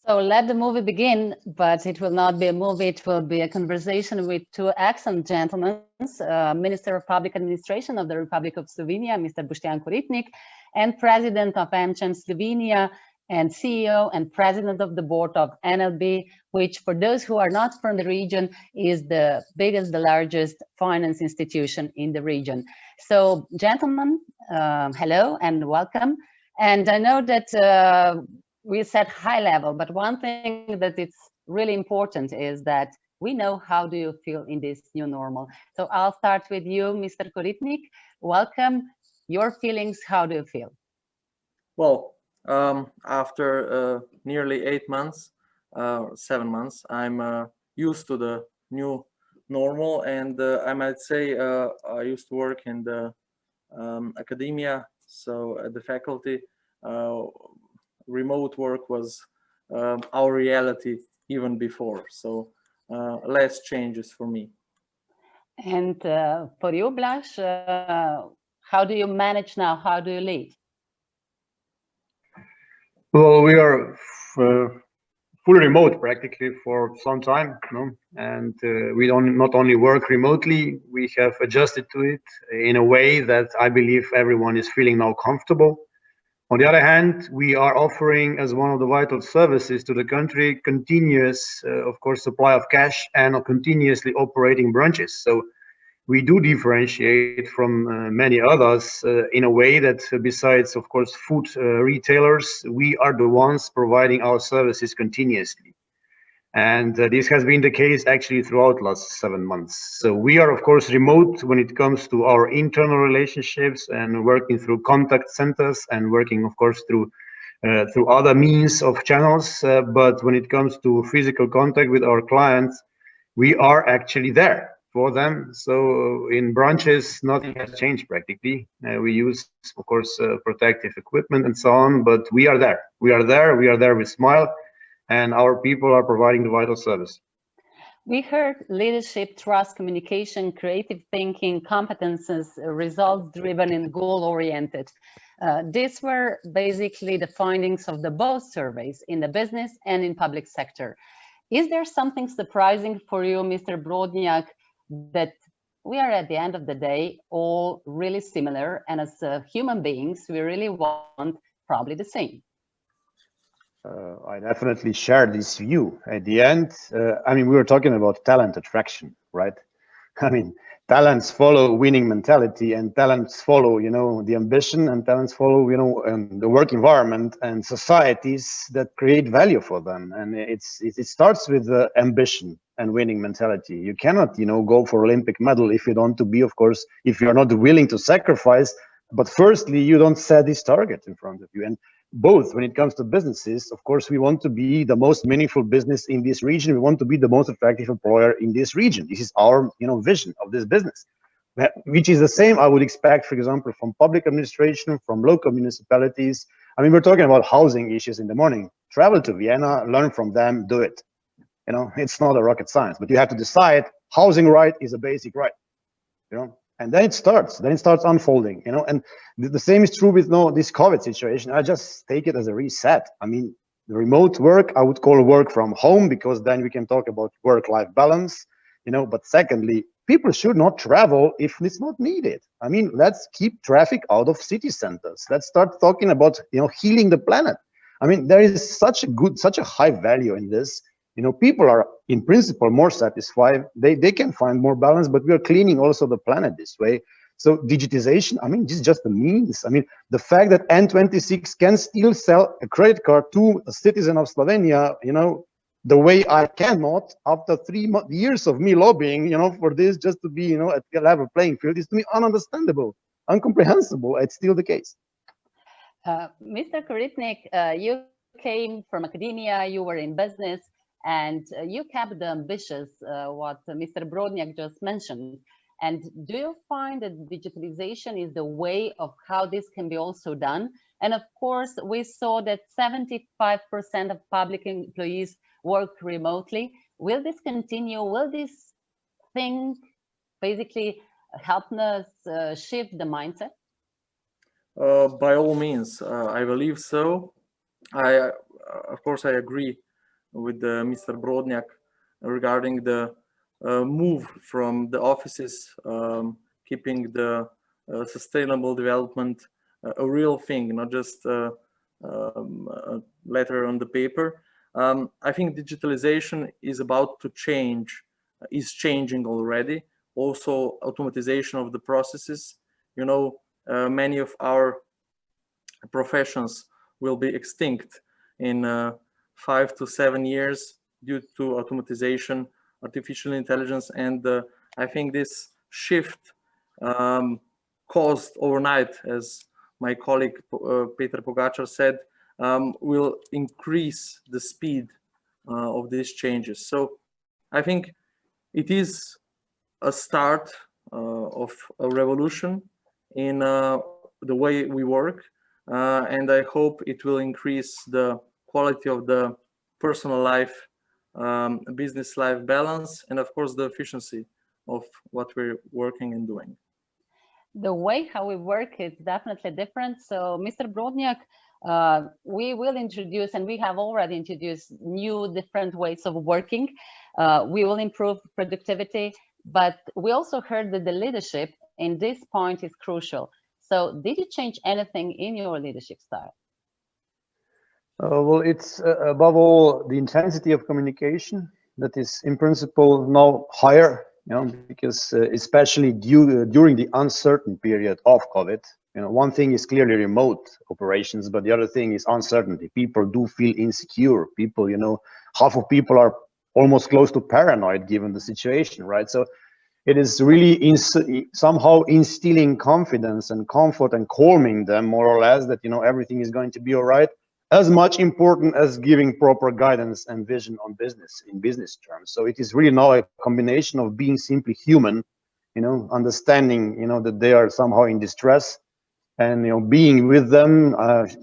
So let the movie begin, but it will not be a movie, it will be a conversation with two excellent gentlemen, Minister of Public Administration of the Republic of Slovenia, Mr. Boštjan Koritnik, and President of AmCham Slovenija, and CEO and President of the Board of NLB, which for those who are not from the region is the biggest, the largest finance institution in the region. So gentlemen, hello and welcome. And I know that we said high level, but one thing that it's really important is that we know how do you feel in this new normal. So I'll start with you, Mr. Koritnik. Welcome. Your feelings, how do you feel? Well, after nearly 8 months, 7 months, I'm used to the new normal, and I might say I used to work in the academia, so at the faculty. Remote work was our reality even before, so less changes for me. And for you, Blaž, how do you manage now? How do you lead? Well, we are fully remote practically for some time, no? And we don't not only work remotely, we have adjusted to it in a way that I believe everyone is feeling now comfortable. On the other hand, we are offering as one of the vital services to the country continuous, of course, supply of cash and continuously operating branches. So we do differentiate from many others in a way that besides, of course, food retailers, we are the ones providing our services continuously. And this has been the case actually throughout the last 7 months. So we are, of course, remote when it comes to our internal relationships and working through contact centers and working, of course, through other means of channels. But when it comes to physical contact with our clients, we are actually there for them. So in branches, nothing has changed practically. We use, of course, protective equipment and so on, but we are there. We are there. We are there with smile. And our people are providing the vital service. We heard leadership, trust, communication, creative thinking, competences, results-driven and goal-oriented. These were basically the findings of the both surveys in the business and in public sector. Is there something surprising for you, Mr. Brodnjak, that we are at the end of the day all really similar, and as human beings, we really want probably the same? I definitely share this view. At the end, I mean, we were talking about talent attraction, right? I mean, talents follow winning mentality, and talents follow, you know, the ambition, and talents follow, you know, the work environment and societies that create value for them. And it starts with the ambition and winning mentality. You cannot, you know, go for Olympic medal if you don't to be, of course, if you're not willing to sacrifice. But firstly, you don't set this target in front of you. And both when it comes to businesses, of course, we want to be the most meaningful business in this region. We want to be the most attractive employer in this region. This is our, you know, vision of this business, which is the same I would expect, for example, from public administration, from local municipalities. I mean, we're talking about housing issues in the morning. Travel to Vienna, learn from them, do it. You know, it's not a rocket science, but you have to decide housing right is a basic right, you know. And then it starts unfolding, you know. And the same is true with this COVID situation. I just take it as a reset. I mean, the remote work, I would call work from home, because then we can talk about work-life balance, you know. But secondly, people should not travel if it's not needed. I mean, let's keep traffic out of city centers. Let's start talking about, you know, healing the planet. I mean, there is such a high value in this. You know, people are in principle more satisfied. They can find more balance, but we are cleaning also the planet this way. So digitization, I mean, this is just a means. I mean, the fact that N26 can still sell a credit card to a citizen of Slovenia, you know, the way I cannot after 3 years of me lobbying, you know, for this, just to be, you know, at a level playing field, is to me ununderstandable, incomprehensible. It's still the case. Mr. Koritnik, you came from academia, you were in business, and you kept the ambitious, what Mr. Brodnjak just mentioned. And do you find that digitalization is the way of how this can be also done? And of course, we saw that 75% of public employees work remotely. Will this continue? Will this thing basically help us shift the mindset? By all means, I believe so. Of course, I agree with Mr. Brodnjak regarding the move from the offices, keeping the sustainable development a real thing, not just a letter on the paper. I think digitalization is about to change, is changing already. Also, automatization of the processes. You know, many of our professions will be extinct in 5 to 7 years due to automatization, artificial intelligence, and I think this shift caused overnight, as my colleague Peter Pogačar said, will increase the speed of these changes. So I think it is a start of a revolution in the way we work, and I hope it will increase the quality of the personal life, business life balance, and of course the efficiency of what we're working and doing. The way how we work is definitely different. So Mr. Brodnjak, we will introduce, and we have already introduced, new different ways of working. We will improve productivity, but we also heard that the leadership in this point is crucial. So did you change anything in your leadership style? Well, it's above all the intensity of communication that is in principle now higher, you know, because especially during the uncertain period of COVID, you know, one thing is clearly remote operations, but the other thing is uncertainty. People do feel insecure. People, you know, half of people are almost close to paranoid given the situation, right? So it is really somehow instilling confidence and comfort and calming them more or less that, you know, everything is going to be all right. As much important as giving proper guidance and vision on business in business terms. So it is really now a combination of being simply human, you know, understanding, you know, that they are somehow in distress, and, you know, being with them,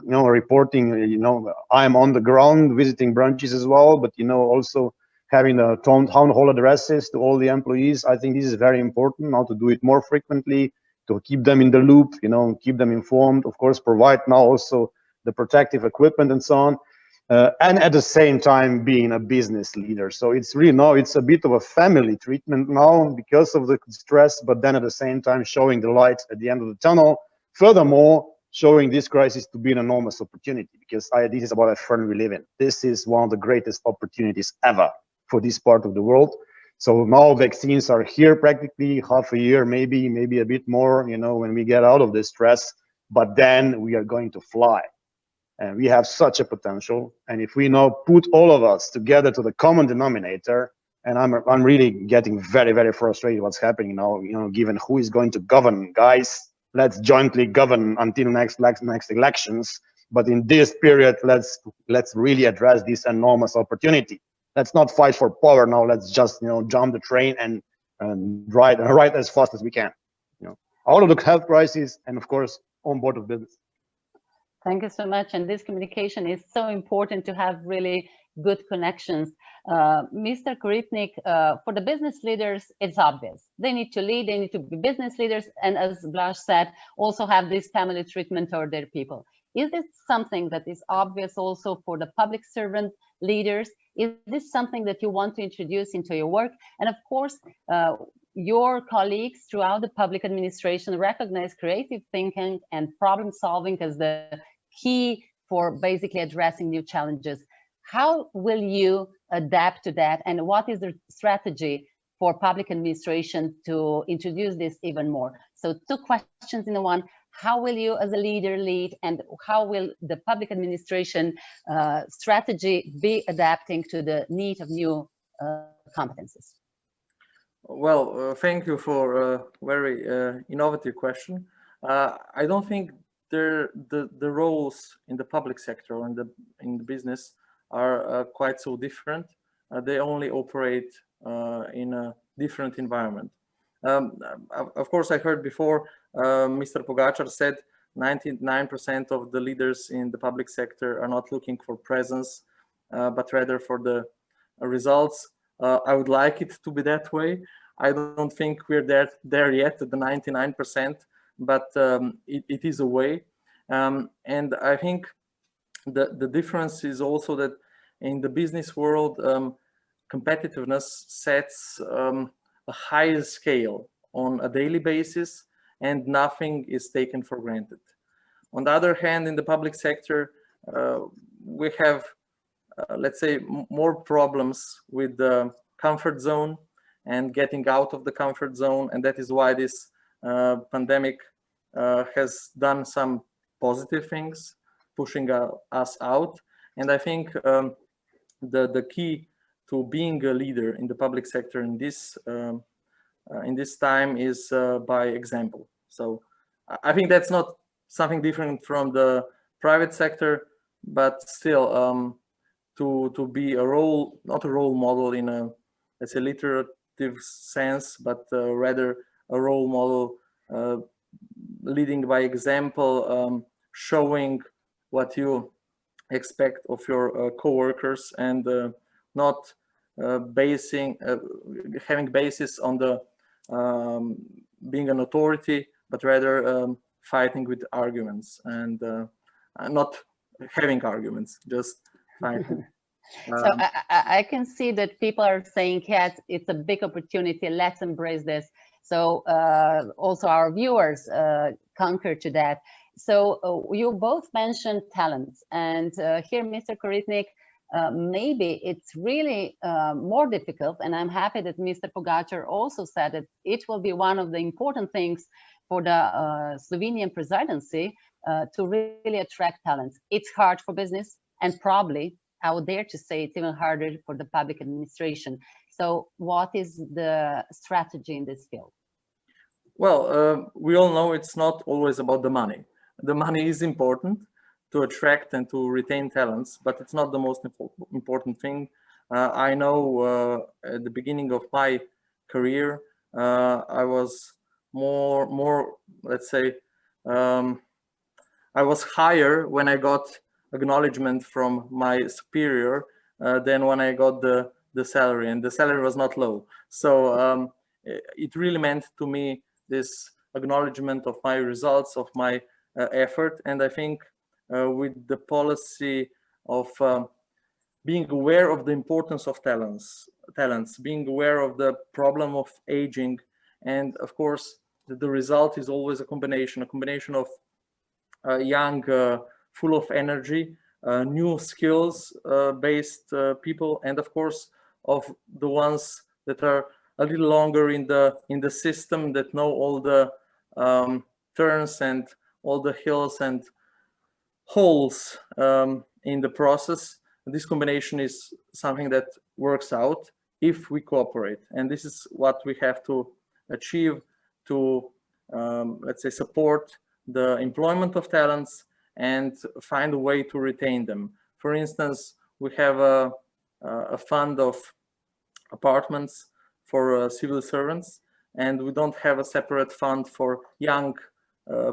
you know, reporting, you know, I'm on the ground visiting branches as well, but, you know, also having the town hall addresses to all the employees. I think this is very important now to do it more frequently, to keep them in the loop, you know, keep them informed, of course, provide now also the protective equipment and so on, and at the same time being a business leader. So it's really now, it's a bit of a family treatment now because of the stress, but then at the same time showing the light at the end of the tunnel. Furthermore, showing this crisis to be an enormous opportunity, because this is about a fern we live in. This is one of the greatest opportunities ever for this part of the world. So now vaccines are here practically half a year, maybe a bit more, you know, when we get out of this stress, but then we are going to fly. And we have such a potential. And if we now put all of us together to the common denominator, and I'm really getting very, very frustrated what's happening now, you know, given who is going to govern. Guys, let's jointly govern until next elections. But in this period, let's really address this enormous opportunity. Let's not fight for power now. Let's just, you know, jump the train and ride as fast as we can. You know, out of the health crisis, and of course, on board of business. Thank you so much. And this communication is so important to have really good connections. Mr. Koritnik, for the business leaders, it's obvious. They need to lead, they need to be business leaders, and as Blaž said, also have this family treatment toward their people. Is this something that is obvious also for the public servant leaders? Is this something that you want to introduce into your work? And of course, your colleagues throughout the public administration recognize creative thinking and problem solving as the key for basically addressing new challenges. How will you adapt to that? And what is the strategy for public administration to introduce this even more? So 2 questions in one. How will you as a leader lead, and how will the public administration strategy be adapting to the need of new competences? Well, thank you for a very innovative question. I don't think the roles in the public sector and in the business are quite so different. They only operate in a different environment. Of course, I heard before Mr. Pogačar said 99% of the leaders in the public sector are not looking for presence, but rather for the results. I would like it to be that way. I don't think we're there yet at the 99%, but it is a way. And I think the difference is also that in the business world, competitiveness sets a higher scale on a daily basis, and nothing is taken for granted. On the other hand, in the public sector, we have, let's say, more problems with the comfort zone and getting out of the comfort zone, and that is why this pandemic has done some positive things, pushing us out. And I think the key to being a leader in the public sector in this time is by example. So I think that's not something different from the private sector, but still to be a role, not a role model in a, let's say, literative sense, but rather a role model leading by example, showing what you expect of your co-workers, and not having basis on the being an authority, but rather fighting with arguments, and not having arguments, just fighting. So I can see that people are saying, yes, it's a big opportunity, let's embrace this. So also our viewers concur to that. So you both mentioned talents, and here, Mr. Koritnik, maybe it's really more difficult, and I'm happy that Mr. Pogačar also said that it will be one of the important things for the Slovenian presidency to really attract talents. It's hard for business, and probably, I would dare to say, it's even harder for the public administration. So what is the strategy in this field? Well, we all know it's not always about the money. The money is important to attract and to retain talents, but it's not the most important thing. I know at the beginning of my career, I was more, let's say, I was higher when I got acknowledgement from my superior than when I got the salary, and the salary was not low. So it really meant to me this acknowledgement of my results, of my effort. And I think with the policy of being aware of the importance of talents, being aware of the problem of aging, and of course the result is always a combination of young, full of energy, new skills based people, and of course of the ones that are a little longer in the system, that know all the turns and all the hills and holes in the process. This combination is something that works out if we cooperate, and this is what we have to achieve to, let's say, support the employment of talents and find a way to retain them. For instance, we have a fund of apartments for civil servants, and we don't have a separate fund for young,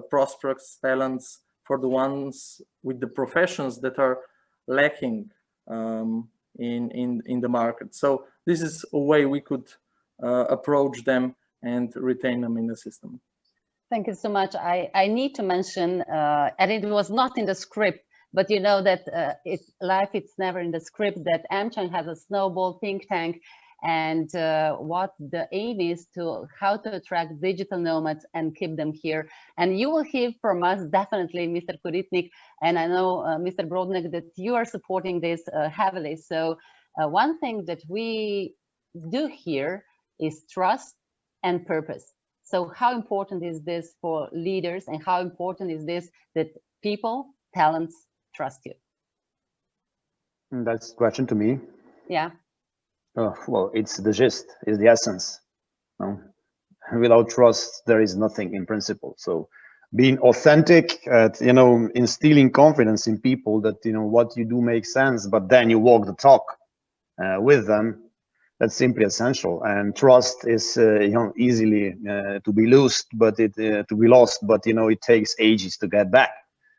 prosperous talents, for the ones with the professions that are lacking in the market. So this is a way we could approach them and retain them in the system. Thank you so much. I need to mention, and it was not in the script, but you know that it's never in the script, that AmCham has a snowball think tank, and what the aim is how to attract digital nomads and keep them here. And you will hear from us definitely, Mr. Koritnik, and I know Mr. Brodnik, that you are supporting this heavily. So one thing that we do here is trust and purpose. So how important is this for leaders, and how important is this that people, talents trust you? That's a question to me. Yeah. Well, it's the gist, it's the essence. No? Without trust, there is nothing in principle. So being authentic, instilling confidence in people that, what you do makes sense, but then you walk the talk with them. That's simply essential, and trust is easily to be lost, but it takes ages to get back.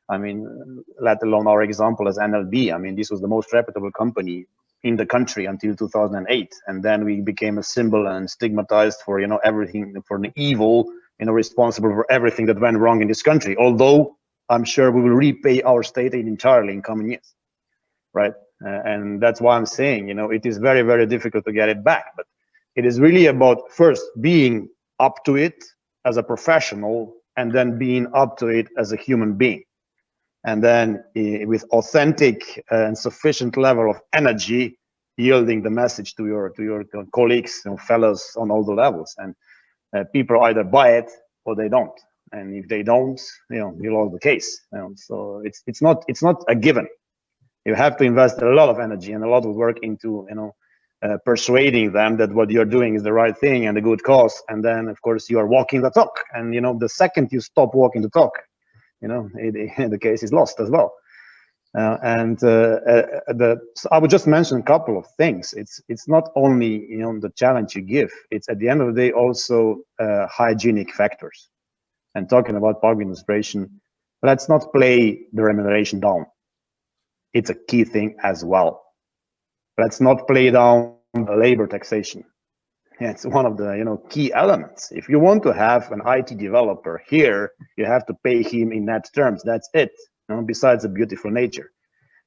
I mean, let alone our example as NLB. I mean, this was the most reputable company in the country until 2008, and then we became a symbol and stigmatized for everything, for the evil, responsible for everything that went wrong in this country. Although I'm sure we will repay our state aid entirely in coming years, right? And that's why I'm saying, it is very, very difficult to get it back. But it is really about first being up to it as a professional, and then being up to it as a human being. And then with authentic and sufficient level of energy, yielding the message to your colleagues, fellows on all the levels. And people either buy it or they don't. And if they don't, you lose the case. So it's not a given. You have to invest a lot of energy and a lot of work into, persuading them that what you're doing is the right thing and a good cause. And then, of course, you are walking the talk. And, the second you stop walking the talk, the case is lost as well. So I would just mention a couple of things. It's not only, the challenge you give. It's at the end of the day also hygienic factors. And talking about public administration, let's not play the remuneration down. It's a key thing as well. Let's not play down the labor taxation. It's one of the key elements. If you want to have an IT developer here, you have to pay him in net terms. That's it. Besides the beautiful nature.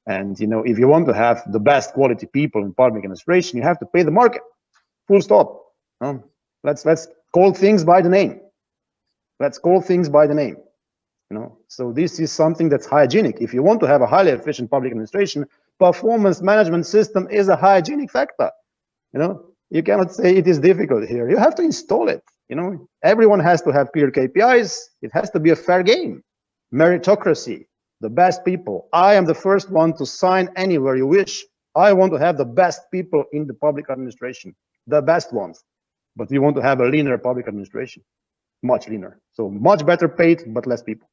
And if you want to have the best quality people in public administration, you have to pay the market. Full stop. Let's call things by the name. Let's call things by the name. So this is something that's hygienic. If you want to have a highly efficient public administration, performance management system is a hygienic factor. You cannot say it is difficult here. You have to install it. Everyone has to have clear KPIs. It has to be a fair game. Meritocracy, the best people. I am the first one to sign anywhere you wish. I want to have the best people in the public administration, the best ones. But we want to have a leaner public administration, much leaner. So much better paid, but less people.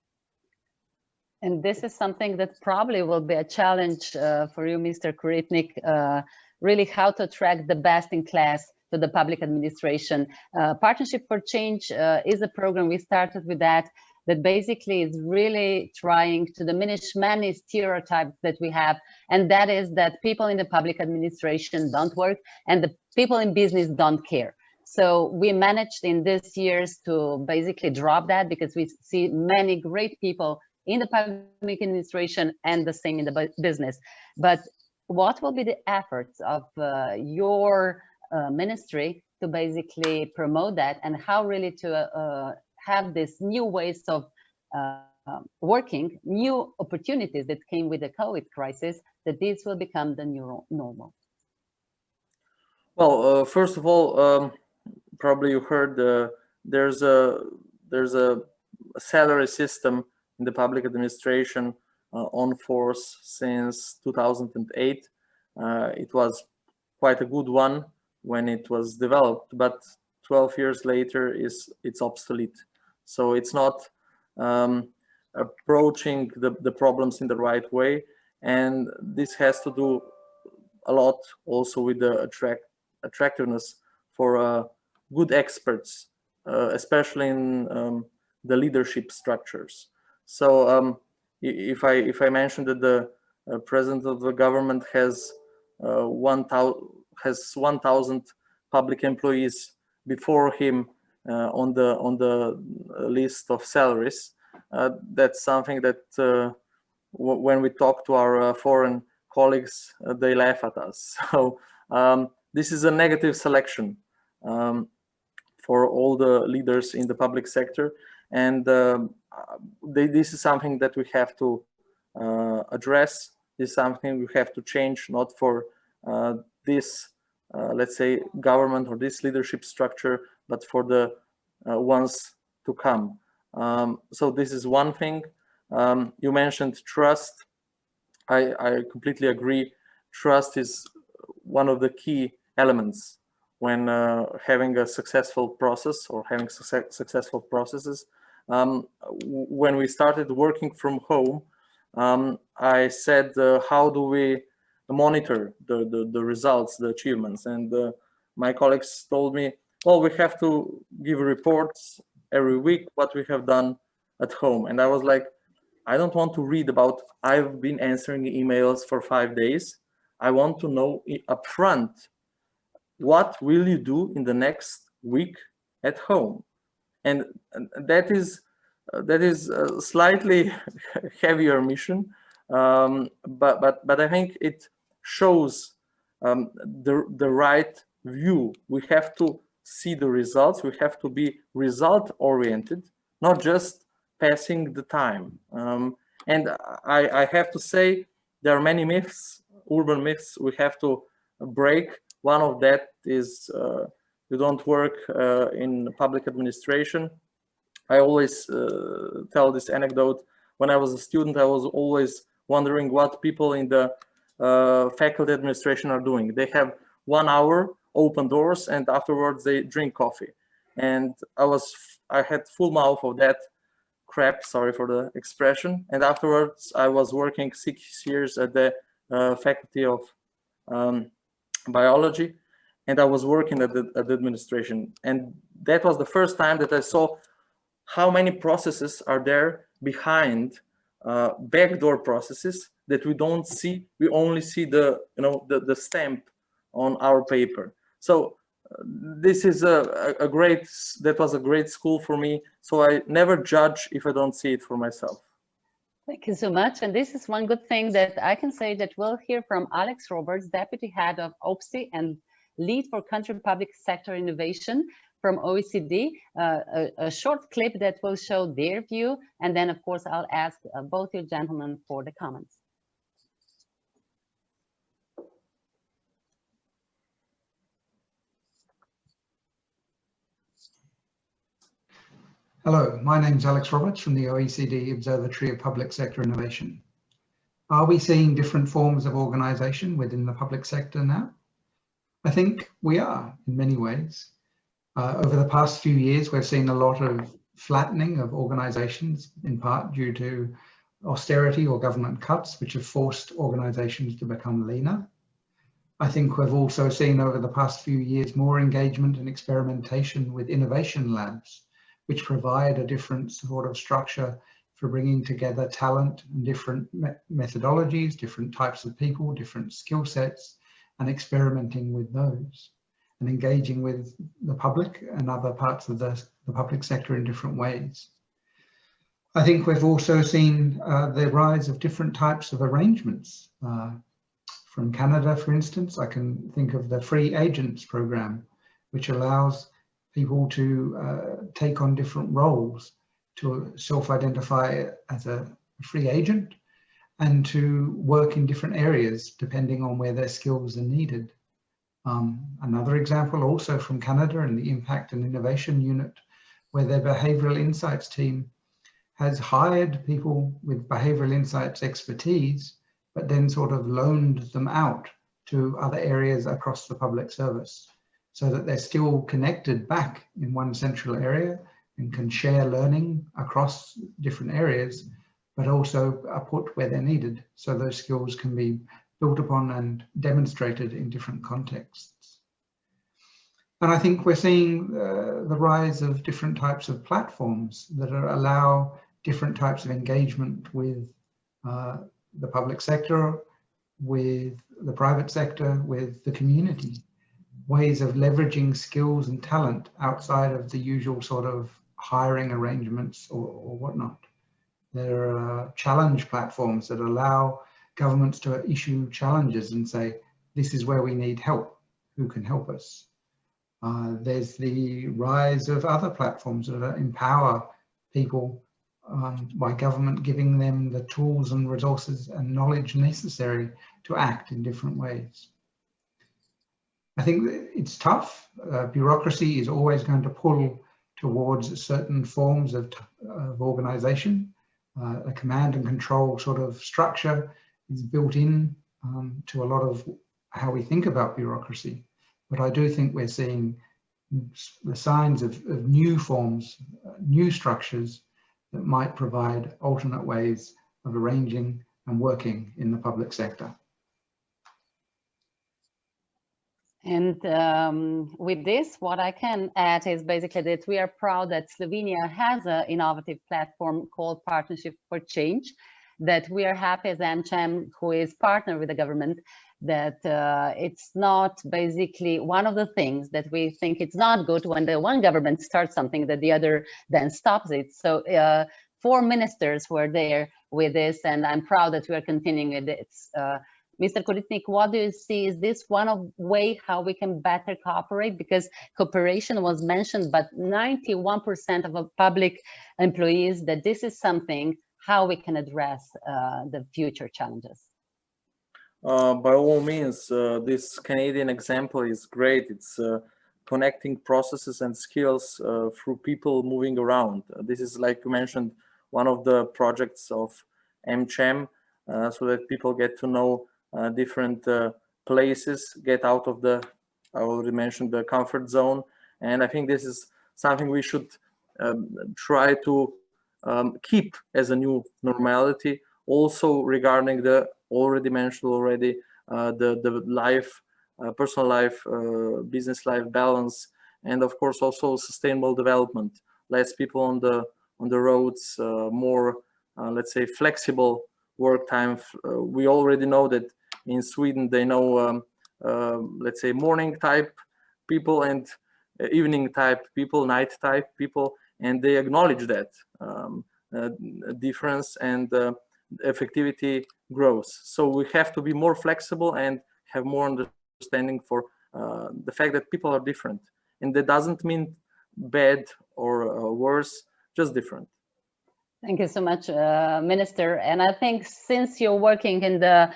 And this is something that probably will be a challenge for you, Mr. Koritnik, really how to attract the best in class to the public administration. Partnership for Change is a program we started with that basically is really trying to diminish many stereotypes that we have. And that is that people in the public administration don't work and the people in business don't care. So we managed in this years to basically drop that because we see many great people in the public administration and the same in the business. But what will be the efforts of your ministry to basically promote that, and how really to have these new ways of working, new opportunities that came with the COVID crisis, that this will become the new normal? Well, first of all, probably you heard there's a salary system in the public administration on force since 2008. It was quite a good one when it was developed, but 12 years later it's obsolete. So it's not approaching the problems in the right way, and this has to do a lot also with the attractiveness for good experts, especially in the leadership structures. So if I mention that the president of the government has 1,000 public employees before him on the list of salaries. That's something that when we talk to our foreign colleagues, they laugh at us. So this is a negative selection for all the leaders in the public sector, and this is something that we have to address. This is something we have to change, not for this, let's say, government or this leadership structure, but for the ones to come. So this is one thing. You mentioned trust. I completely agree. Trust is one of the key elements when having a successful process or having successful processes. When we started working from home, I said, how do we monitor the results, the achievements? And my colleagues told me, well, we have to give reports every week what we have done at home. And I was like, I don't want to read about I've been answering emails for 5 days. I want to know upfront, what will you do in the next week at home? And that is a slightly heavier mission, but I think it shows the right view. We have to see the results. We have to be result oriented, not just passing the time. And I have to say, there are many myths, urban myths we have to break. One of that is you don't work in public administration. I always tell this anecdote. When I was a student, I was always wondering what people in the faculty administration are doing. They have 1 hour open doors, and afterwards they drink coffee. And I had full mouth of that crap, sorry for the expression. And afterwards I was working 6 years at the faculty of biology, and I was working at the administration. And that was the first time that I saw how many processes are there behind backdoor processes that we don't see. We only see the stamp on our paper. So this is that was a great school for me. So I never judge if I don't see it for myself. Thank you so much. And this is one good thing that I can say, that we'll hear from Alex Roberts, Deputy Head of OPSI and Lead for Country Public Sector Innovation from OECD, a short clip that will show their view. And then, of course, I'll ask both you gentlemen for the comments. Hello, my name is Alex Roberts from the OECD Observatory of Public Sector Innovation. Are we seeing different forms of organisation within the public sector now? I think we are in many ways. Over the past few years, we've seen a lot of flattening of organisations, in part due to austerity or government cuts, which have forced organisations to become leaner. I think we've also seen over the past few years more engagement and experimentation with innovation labs, which provide a different sort of structure for bringing together talent and different methodologies, different types of people, different skill sets, and experimenting with those and engaging with the public and other parts of the public sector in different ways. I think we've also seen the rise of different types of arrangements. From Canada, for instance, I can think of the Free Agents program, which allows people to take on different roles, to self-identify as a free agent and to work in different areas depending on where their skills are needed. Another example also from Canada and the Impact and Innovation Unit, where their behavioural insights team has hired people with behavioural insights expertise, but then sort of loaned them out to other areas across the public service, so that they're still connected back in one central area and can share learning across different areas, but also are put where they're needed, so those skills can be built upon and demonstrated in different contexts. And I think we're seeing the rise of different types of platforms that allow different types of engagement with the public sector with the private sector, with the community, ways of leveraging skills and talent outside of the usual sort of hiring arrangements or whatnot. There are challenge platforms that allow governments to issue challenges and say, this is where we need help, who can help us? There's the rise of other platforms that empower people by government giving them the tools and resources and knowledge necessary to act in different ways. I think it's tough. Bureaucracy is always going to pull towards certain forms of organization. A command and control sort of structure is built in to a lot of how we think about bureaucracy. But I do think we're seeing the signs of new forms, new structures that might provide alternate ways of arranging and working in the public sector. And with this, what I can add is basically that we are proud that Slovenia has an innovative platform called Partnership for Change, that we are happy as AmCham, who is partner with the government, that it's not basically one of the things that we think it's not good when the one government starts something that the other then stops it. So 4 ministers were there with this, and I'm proud that we are continuing with this. Mr. Koritnik, what do you see? Is this one of way how we can better cooperate? Because cooperation was mentioned, but 91% of our public employees that this is something how we can address the future challenges. By all means, this Canadian example is great. It's connecting processes and skills through people moving around. This is, like you mentioned, one of the projects of AmCham, so that people get to know different places, get out of the, I already mentioned, the comfort zone. And I think this is something we should try to keep as a new normality. Also regarding the already mentioned the life, personal life, business life balance, and of course also sustainable development. Less people on the roads, more let's say flexible work time. We already know that in Sweden they know let's say morning type people and evening type people, night type people, and they acknowledge that difference, and effectivity grows. So we have to be more flexible and have more understanding for the fact that people are different, and that doesn't mean bad or worse, just different. Thank you so much, Minister. And I think since you're working in the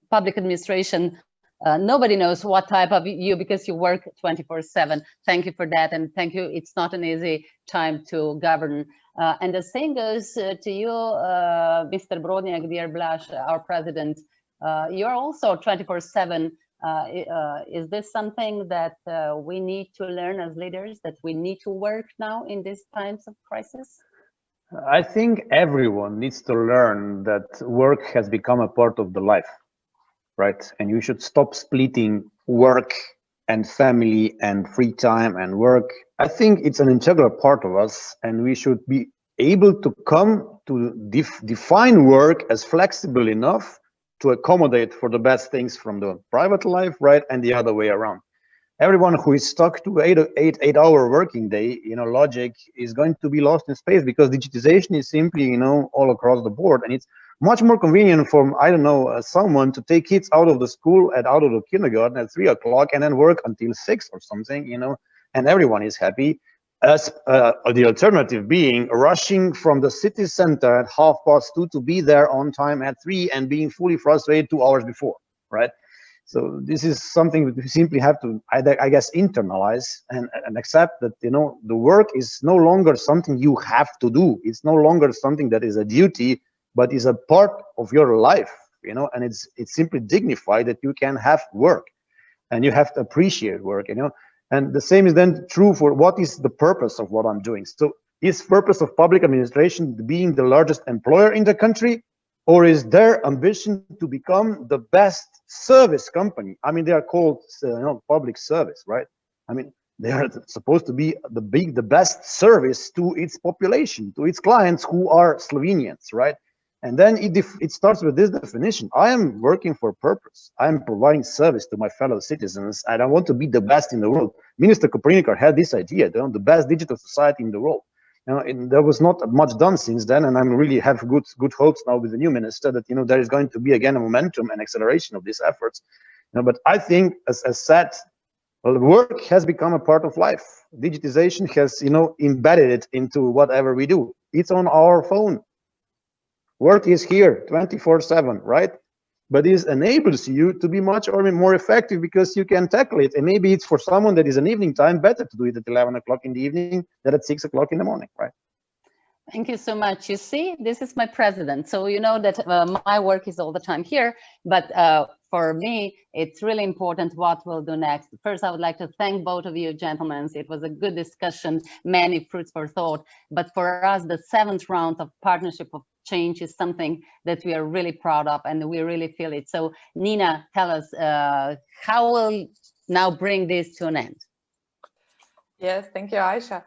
public administration, nobody knows what type of you, because you work 24/7. Thank you for that, and thank you. It's not an easy time to govern. And the same goes to you, Mr. Brodnjak, dear Blaž, our president. You're also 24/7. Is this something that we need to learn as leaders, that we need to work now in these times of crisis? I think everyone needs to learn that work has become a part of the life, right? And you should stop splitting work and family and free time and work. I think it's an integral part of us, and we should be able to come to define work as flexible enough to accommodate for the best things from the private life, right? And the other way around. Everyone who is stuck to eight-hour working day, logic is going to be lost in space, because digitization is simply, all across the board. And it's much more convenient for, I don't know, someone to take kids out of the school and out of the kindergarten at 3 o'clock and then work until 6 or something, and everyone is happy. As the alternative being rushing from the city center at 2:30 to be there on time at 3 and being fully frustrated 2 hours before, right? So this is something that we simply have to, I guess, internalize and accept that, the work is no longer something you have to do. It's no longer something that is a duty, but is a part of your life, and it's simply dignified that you can have work, and you have to appreciate work, And the same is then true for what is the purpose of what I'm doing. So is purpose of public administration being the largest employer in the country, or is their ambition to become the best service company? I mean, they are called public service, right? I mean, they are supposed to be the best service to its population, to its clients who are Slovenians, right? And then it starts with this definition. I am working for a purpose. I am providing service to my fellow citizens, and I want to be the best in the world. Minister Koprivnikar had this idea, the best digital society in the world. And there was not much done since then, and I'm really have good hopes now with the new minister that there is going to be again a momentum and acceleration of these efforts. But I think, as said, well, work has become a part of life. Digitization has embedded it into whatever we do. It's on our phone. Work is here 24/7, right? But it enables you to be much more effective because you can tackle it. And maybe it's for someone that is an evening time better to do it at 11 o'clock in the evening than at 6 o'clock in the morning, right? Thank you so much. You see, this is my president. So you know that my work is all the time here, but for me, it's really important what we'll do next. First, I would like to thank both of you gentlemen. It was a good discussion, many fruits for thought. But for us, the 7th round of Partnership of Change is something that we are really proud of and we really feel it. So Nina, tell us, how will now bring this to an end? Yes, thank you, Aisha.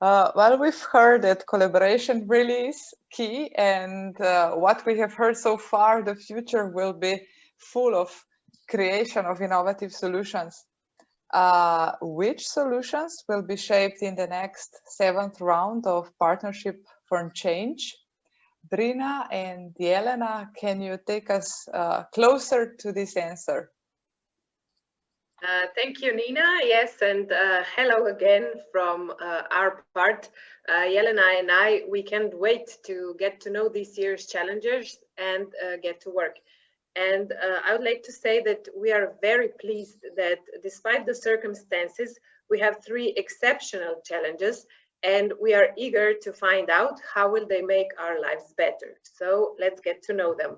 Well, we've heard that collaboration really is key, and what we have heard so far, the future will be full of creation of innovative solutions. Which solutions will be shaped in the next 7th round of Partnership for Change? Brina and Jelena, can you take us closer to this answer? Thank you, Nina. Yes, and hello again from our part. Jelena and I, we can't wait to get to know this year's challenges and get to work. And I would like to say that we are very pleased that despite the circumstances, we have 3 exceptional challenges, and we are eager to find out how will they make our lives better. So let's get to know them.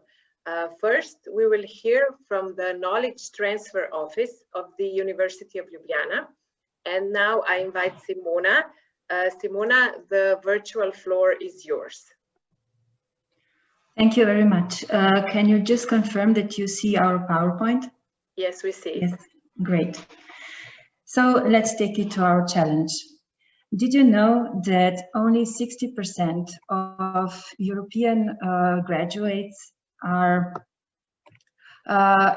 First, we will hear from the Knowledge Transfer Office of the University of Ljubljana. And now I invite Simona. Simona, the virtual floor is yours. Thank you very much. Can you just confirm that you see our PowerPoint? Yes, we see. Yes, great. So let's take it to our challenge. Did you know that only 60% of European graduates are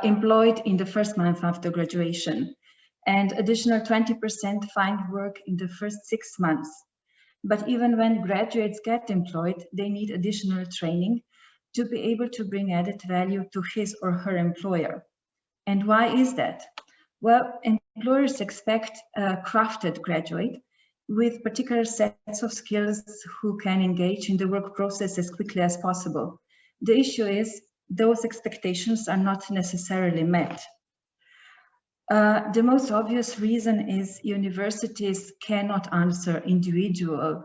employed in the first month after graduation, and additional 20% find work in the first 6 months? But even when graduates get employed, they need additional training to be able to bring added value to his or her employer. And why is that? Well, employers expect a crafted graduate with particular sets of skills who can engage in the work process as quickly as possible. The issue is those expectations are not necessarily met. The most obvious reason is universities cannot answer individual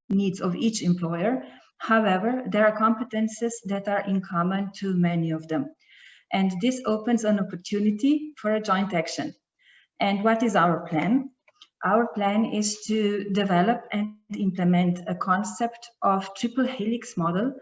needs of each employer. However, there are competences that are in common to many of them. And this opens an opportunity for a joint action. And what is our plan? Our plan is to develop and implement a concept of triple helix model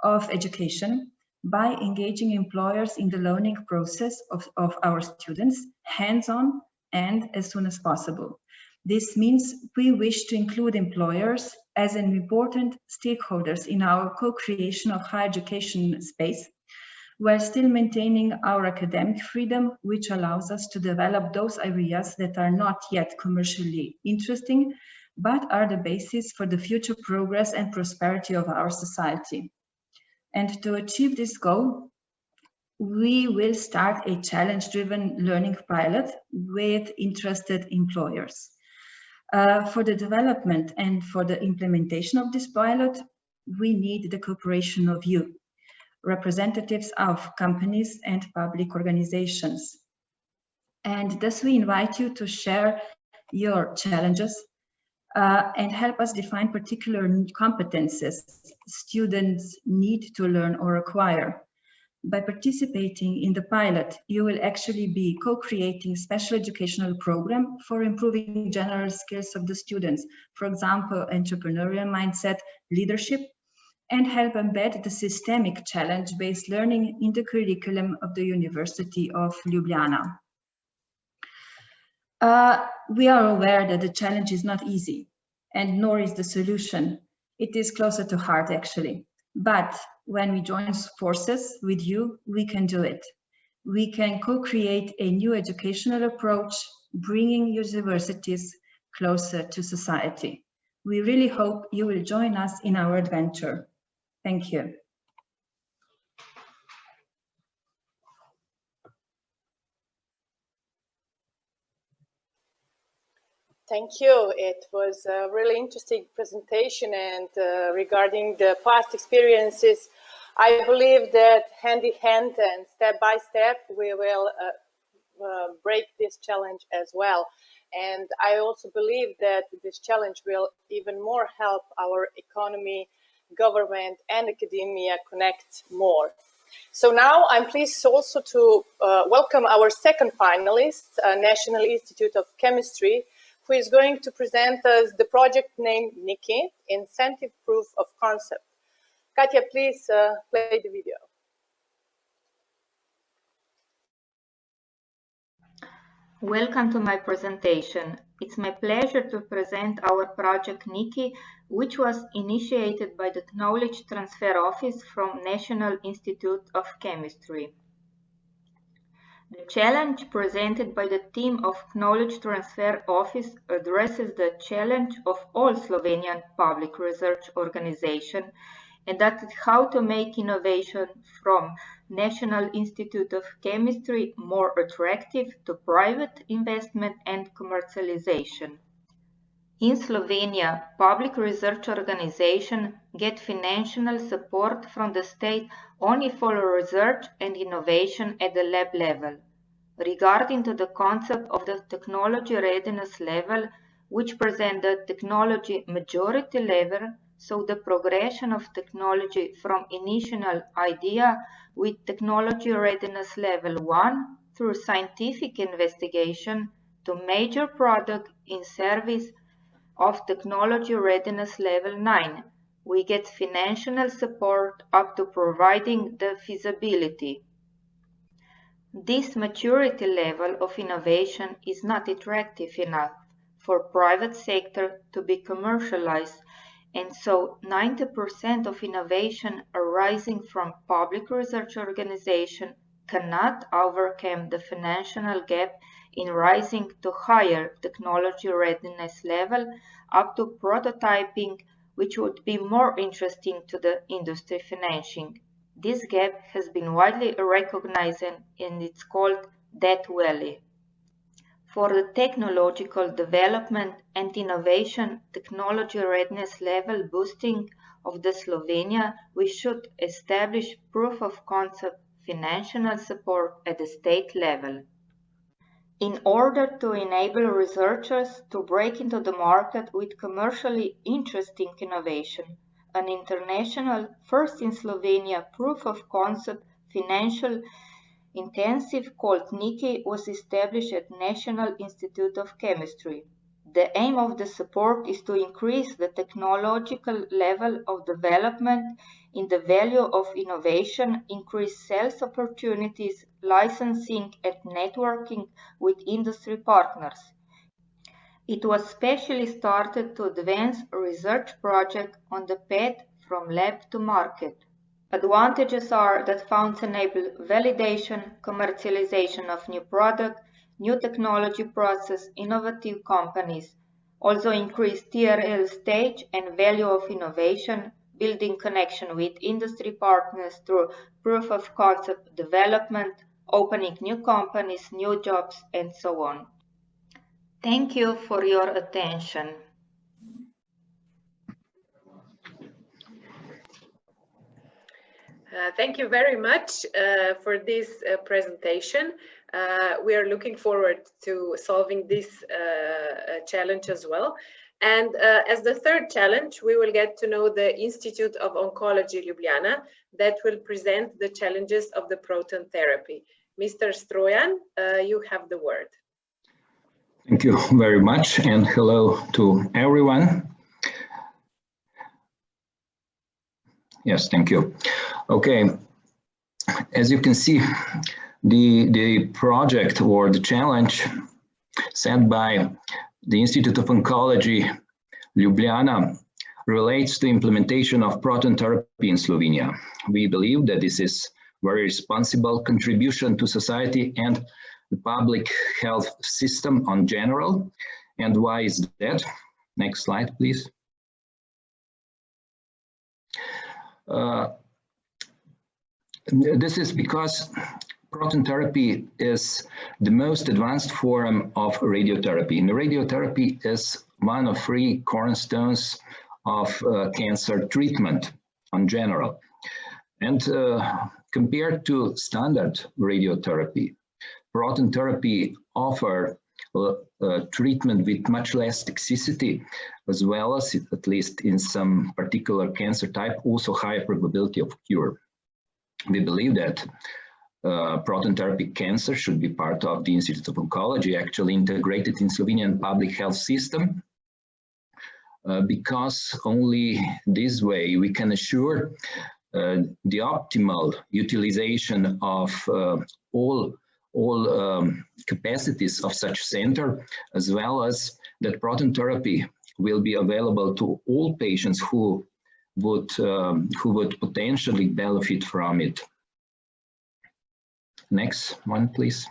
of education by engaging employers in the learning process of our students, hands-on and as soon as possible. This means we wish to include employers as an important stakeholders in our co-creation of higher education space, while still maintaining our academic freedom, which allows us to develop those areas that are not yet commercially interesting, but are the basis for the future progress and prosperity of our society. And to achieve this goal, we will start a challenge-driven learning pilot with interested employers. For the development and for the implementation of this pilot, we need the cooperation of you, representatives of companies and public organizations. And thus we invite you to share your challenges and help us define particular competences students need to learn or acquire. By participating in the pilot, you will actually be co-creating special educational program for improving general skills of the students, for example, entrepreneurial mindset, leadership, and help embed the systemic challenge-based learning in the curriculum of the University of Ljubljana. We are aware that the challenge is not easy, and nor is the solution. It is closer to heart, actually. But when we join forces with you, we can do it. We can co-create a new educational approach, bringing universities closer to society. We really hope you will join us in our adventure. Thank you. Thank you. It was a really interesting presentation, and regarding the past experiences, I believe that hand in hand and step by step, we will break this challenge as well. And I also believe that this challenge will even more help our economy, government, and academia connect more. So now I'm pleased also to welcome our second finalist, National Institute of Chemistry, who is going to present us the project named Nikki, Incentive Proof of Concept. Katja, please play the video. Welcome to my presentation. It's my pleasure to present our project Nikki, which was initiated by the Knowledge Transfer Office from National Institute of Chemistry. The challenge presented by the team of Knowledge Transfer Office addresses the challenge of all Slovenian public research organizations, and that is how to make innovation from National Institute of Chemistry more attractive to private investment and commercialization. In Slovenia, public research organizations get financial support from the state only for research and innovation at the lab level. Regarding to the concept of the technology readiness level, which present the technology maturity level, so the progression of technology from initial idea with technology readiness level 1 through scientific investigation to major product in service of technology readiness level 9. We get financial support up to providing the feasibility. This maturity level of innovation is not attractive enough for private sector to be commercialized, and so 90% of innovation arising from public research organization cannot overcome the financial gap in rising to higher technology readiness level up to prototyping, which would be more interesting to the industry financing. This gap has been widely recognized and it's called Death Valley. For the technological development and innovation technology readiness level boosting of the Slovenia, we should establish proof of concept financial support at the state level. In order to enable researchers to break into the market with commercially interesting innovation, an international, first in Slovenia, proof of concept financial intensive called Nikki was established at National Institute of Chemistry. The aim of the support is to increase the technological level of development in the value of innovation, increase sales opportunities, licensing and networking with industry partners. It was specially started to advance a research project on the path from lab to market. Advantages are that funds enable validation, commercialization of new product, new technology process, innovative companies, also increase TRL stage and value of innovation, building connection with industry partners through proof of concept development, opening new companies, new jobs, and so on. Thank you for your attention. Thank you very much for this presentation. We are looking forward to solving this challenge as well. And as the third challenge, we will get to know the Institute of Oncology Ljubljana that will present the challenges of the proton therapy. Mr. Strojan, you have the word. Thank you very much, and hello to everyone. Yes, thank you. Okay, as you can see, the project or the challenge set by the Institute of Oncology Ljubljana relates to implementation of proton therapy in Slovenia. We believe that this is very responsible contribution to society and the public health system on general. And why is that? Next slide, please. This is because proton therapy is the most advanced form of radiotherapy. And radiotherapy is one of 3 cornerstones of cancer treatment in general. And compared to standard radiotherapy, proton therapy offers treatment with much less toxicity, as well as, at least in some particular cancer type, also higher probability of cure. We believe that proton therapy cancer should be part of the Institute of Oncology, actually integrated in Slovenian public health system, because only this way we can assure the optimal utilization of all capacities of such center, as well as that proton therapy will be available to all patients who would potentially benefit from it. Next one, please.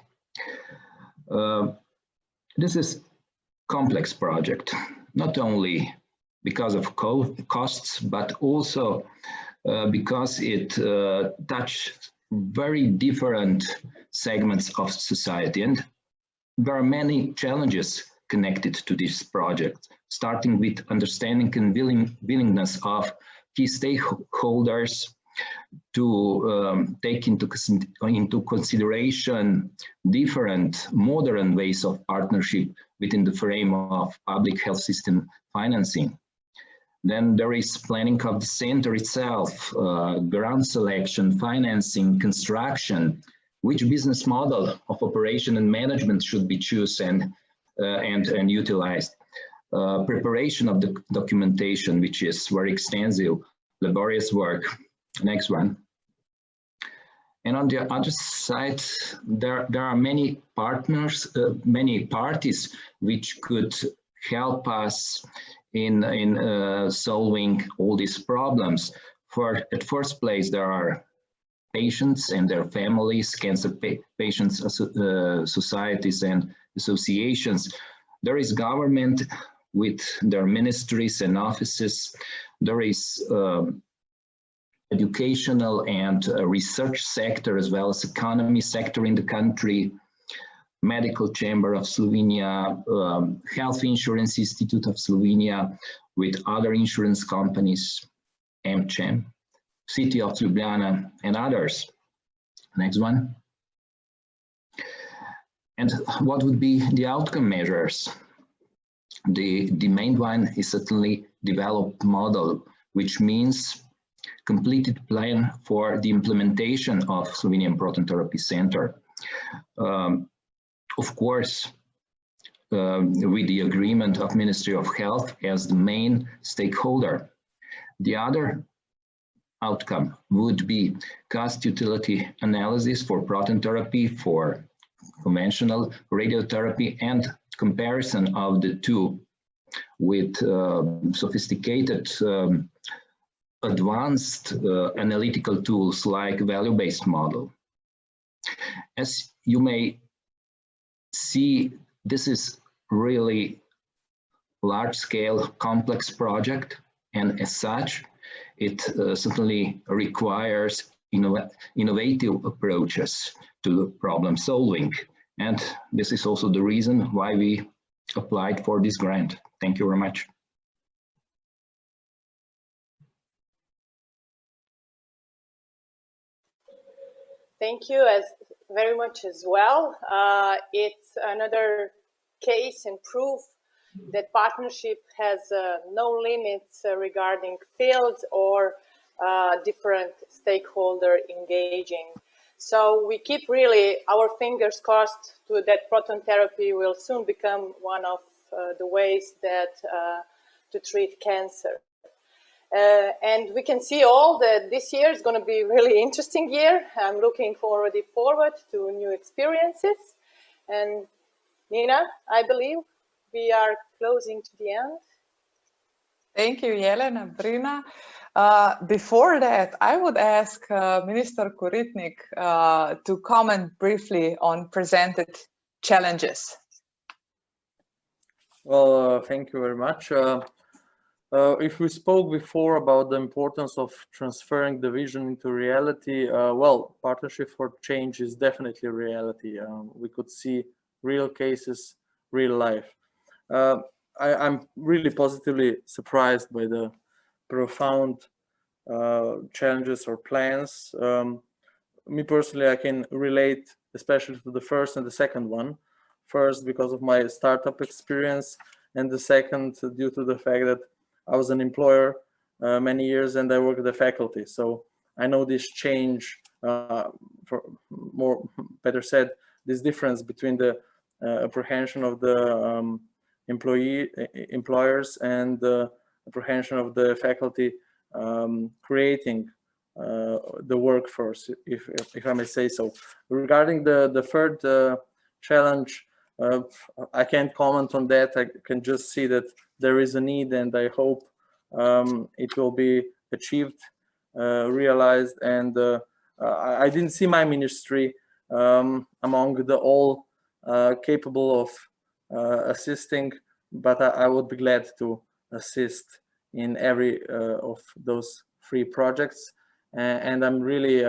This is complex project, not only because of costs, but also because it touches very different segments of society. And there are many challenges connected to this project, starting with understanding and willingness of key stakeholders to take into consideration different modern ways of partnership within the frame of public health system financing. Then there is planning of the center itself, grant selection, financing, construction, which business model of operation and management should be chosen and utilized. Preparation of the documentation, which is very extensive, laborious work. Next one. And on the other side, there are many partners, many parties which could help us in solving all these problems. At first place, there are patients and their families, cancer patients societies and associations. There is government with their ministries and offices. There is educational and research sector, as well as economy sector in the country, Medical Chamber of Slovenia, Health Insurance Institute of Slovenia, with other insurance companies, AmCham, City of Ljubljana, and others. Next one. And what would be the outcome measures? The main one is certainly developed model, which means completed plan for the implementation of Slovenian Proton Therapy Center. Of course, with the agreement of Ministry of Health as the main stakeholder. The other outcome would be cost utility analysis for proton therapy, for conventional radiotherapy, and comparison of the two with sophisticated advanced analytical tools like value-based model. As you may see, this is really large-scale complex project, and as such it certainly requires innovative approaches to problem solving, and this is also the reason why we applied for this grant. Thank you very much. Thank you very much as well. It's another case and proof that partnership has no limits regarding fields or different stakeholder engaging. So we keep really our fingers crossed to that proton therapy will soon become one of the ways that to treat cancer. And we can see all that this year is going to be a really interesting year. I'm looking forward to new experiences. And Nina, I believe we are closing to the end. Thank you, Jelena, Brina. Before that, I would ask Minister Koritnik to comment briefly on presented challenges. Well, thank you very much. If we spoke before about the importance of transferring the vision into reality, well, Partnership for Change is definitely reality. We could see real cases, real life. I'm really positively surprised by the profound challenges or plans. Me personally, I can relate especially to the first and the second one. First, because of my startup experience, and the second, due to the fact that I was an employer many years and I work at the faculty. So I know this change, for better said, this difference between the apprehension of the employers and the apprehension of the faculty creating the workforce, if I may say so. Regarding the third challenge, I can't comment on that. I can just see that there is a need, and I hope it will be achieved, realized. And I didn't see my ministry among the all capable of assisting, but I would be glad to assist in every of those 3 projects. And I'm really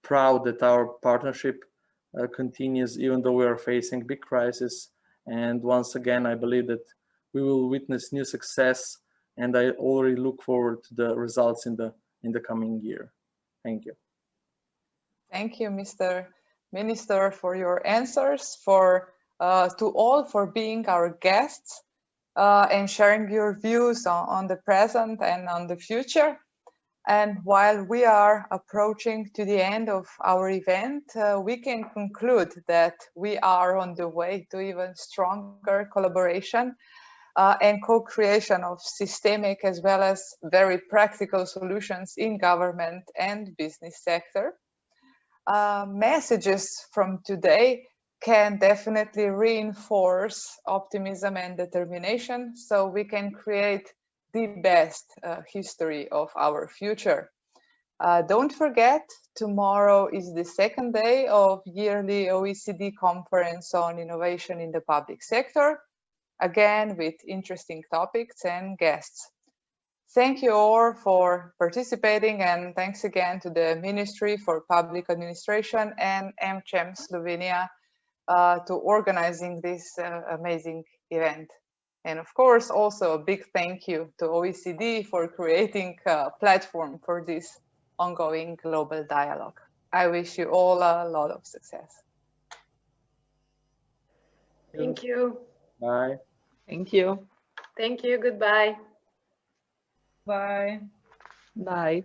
proud that our partnership continues, even though we are facing big crisis. And once again, I believe that we will witness new success, and I already look forward to the results in the coming year. Thank you. Thank you, Mr. Minister, for your answers, to all for being our guests and sharing your views on the present and on the future. And while we are approaching to the end of our event, we can conclude that we are on the way to even stronger collaboration and co-creation of systemic as well as very practical solutions in government and business sector. Messages from today can definitely reinforce optimism and determination, so we can create the best history of our future. Don't forget, tomorrow is the 2nd day of yearly OECD conference on innovation in the public sector, again with interesting topics and guests. Thank you all for participating, and thanks again to the Ministry for Public Administration and AmCham Slovenija to organizing this amazing event. And of course, also a big thank you to OECD for creating a platform for this ongoing global dialogue. I wish you all a lot of success. Thank you. Bye. Thank you. Thank you. Goodbye. Bye. Bye.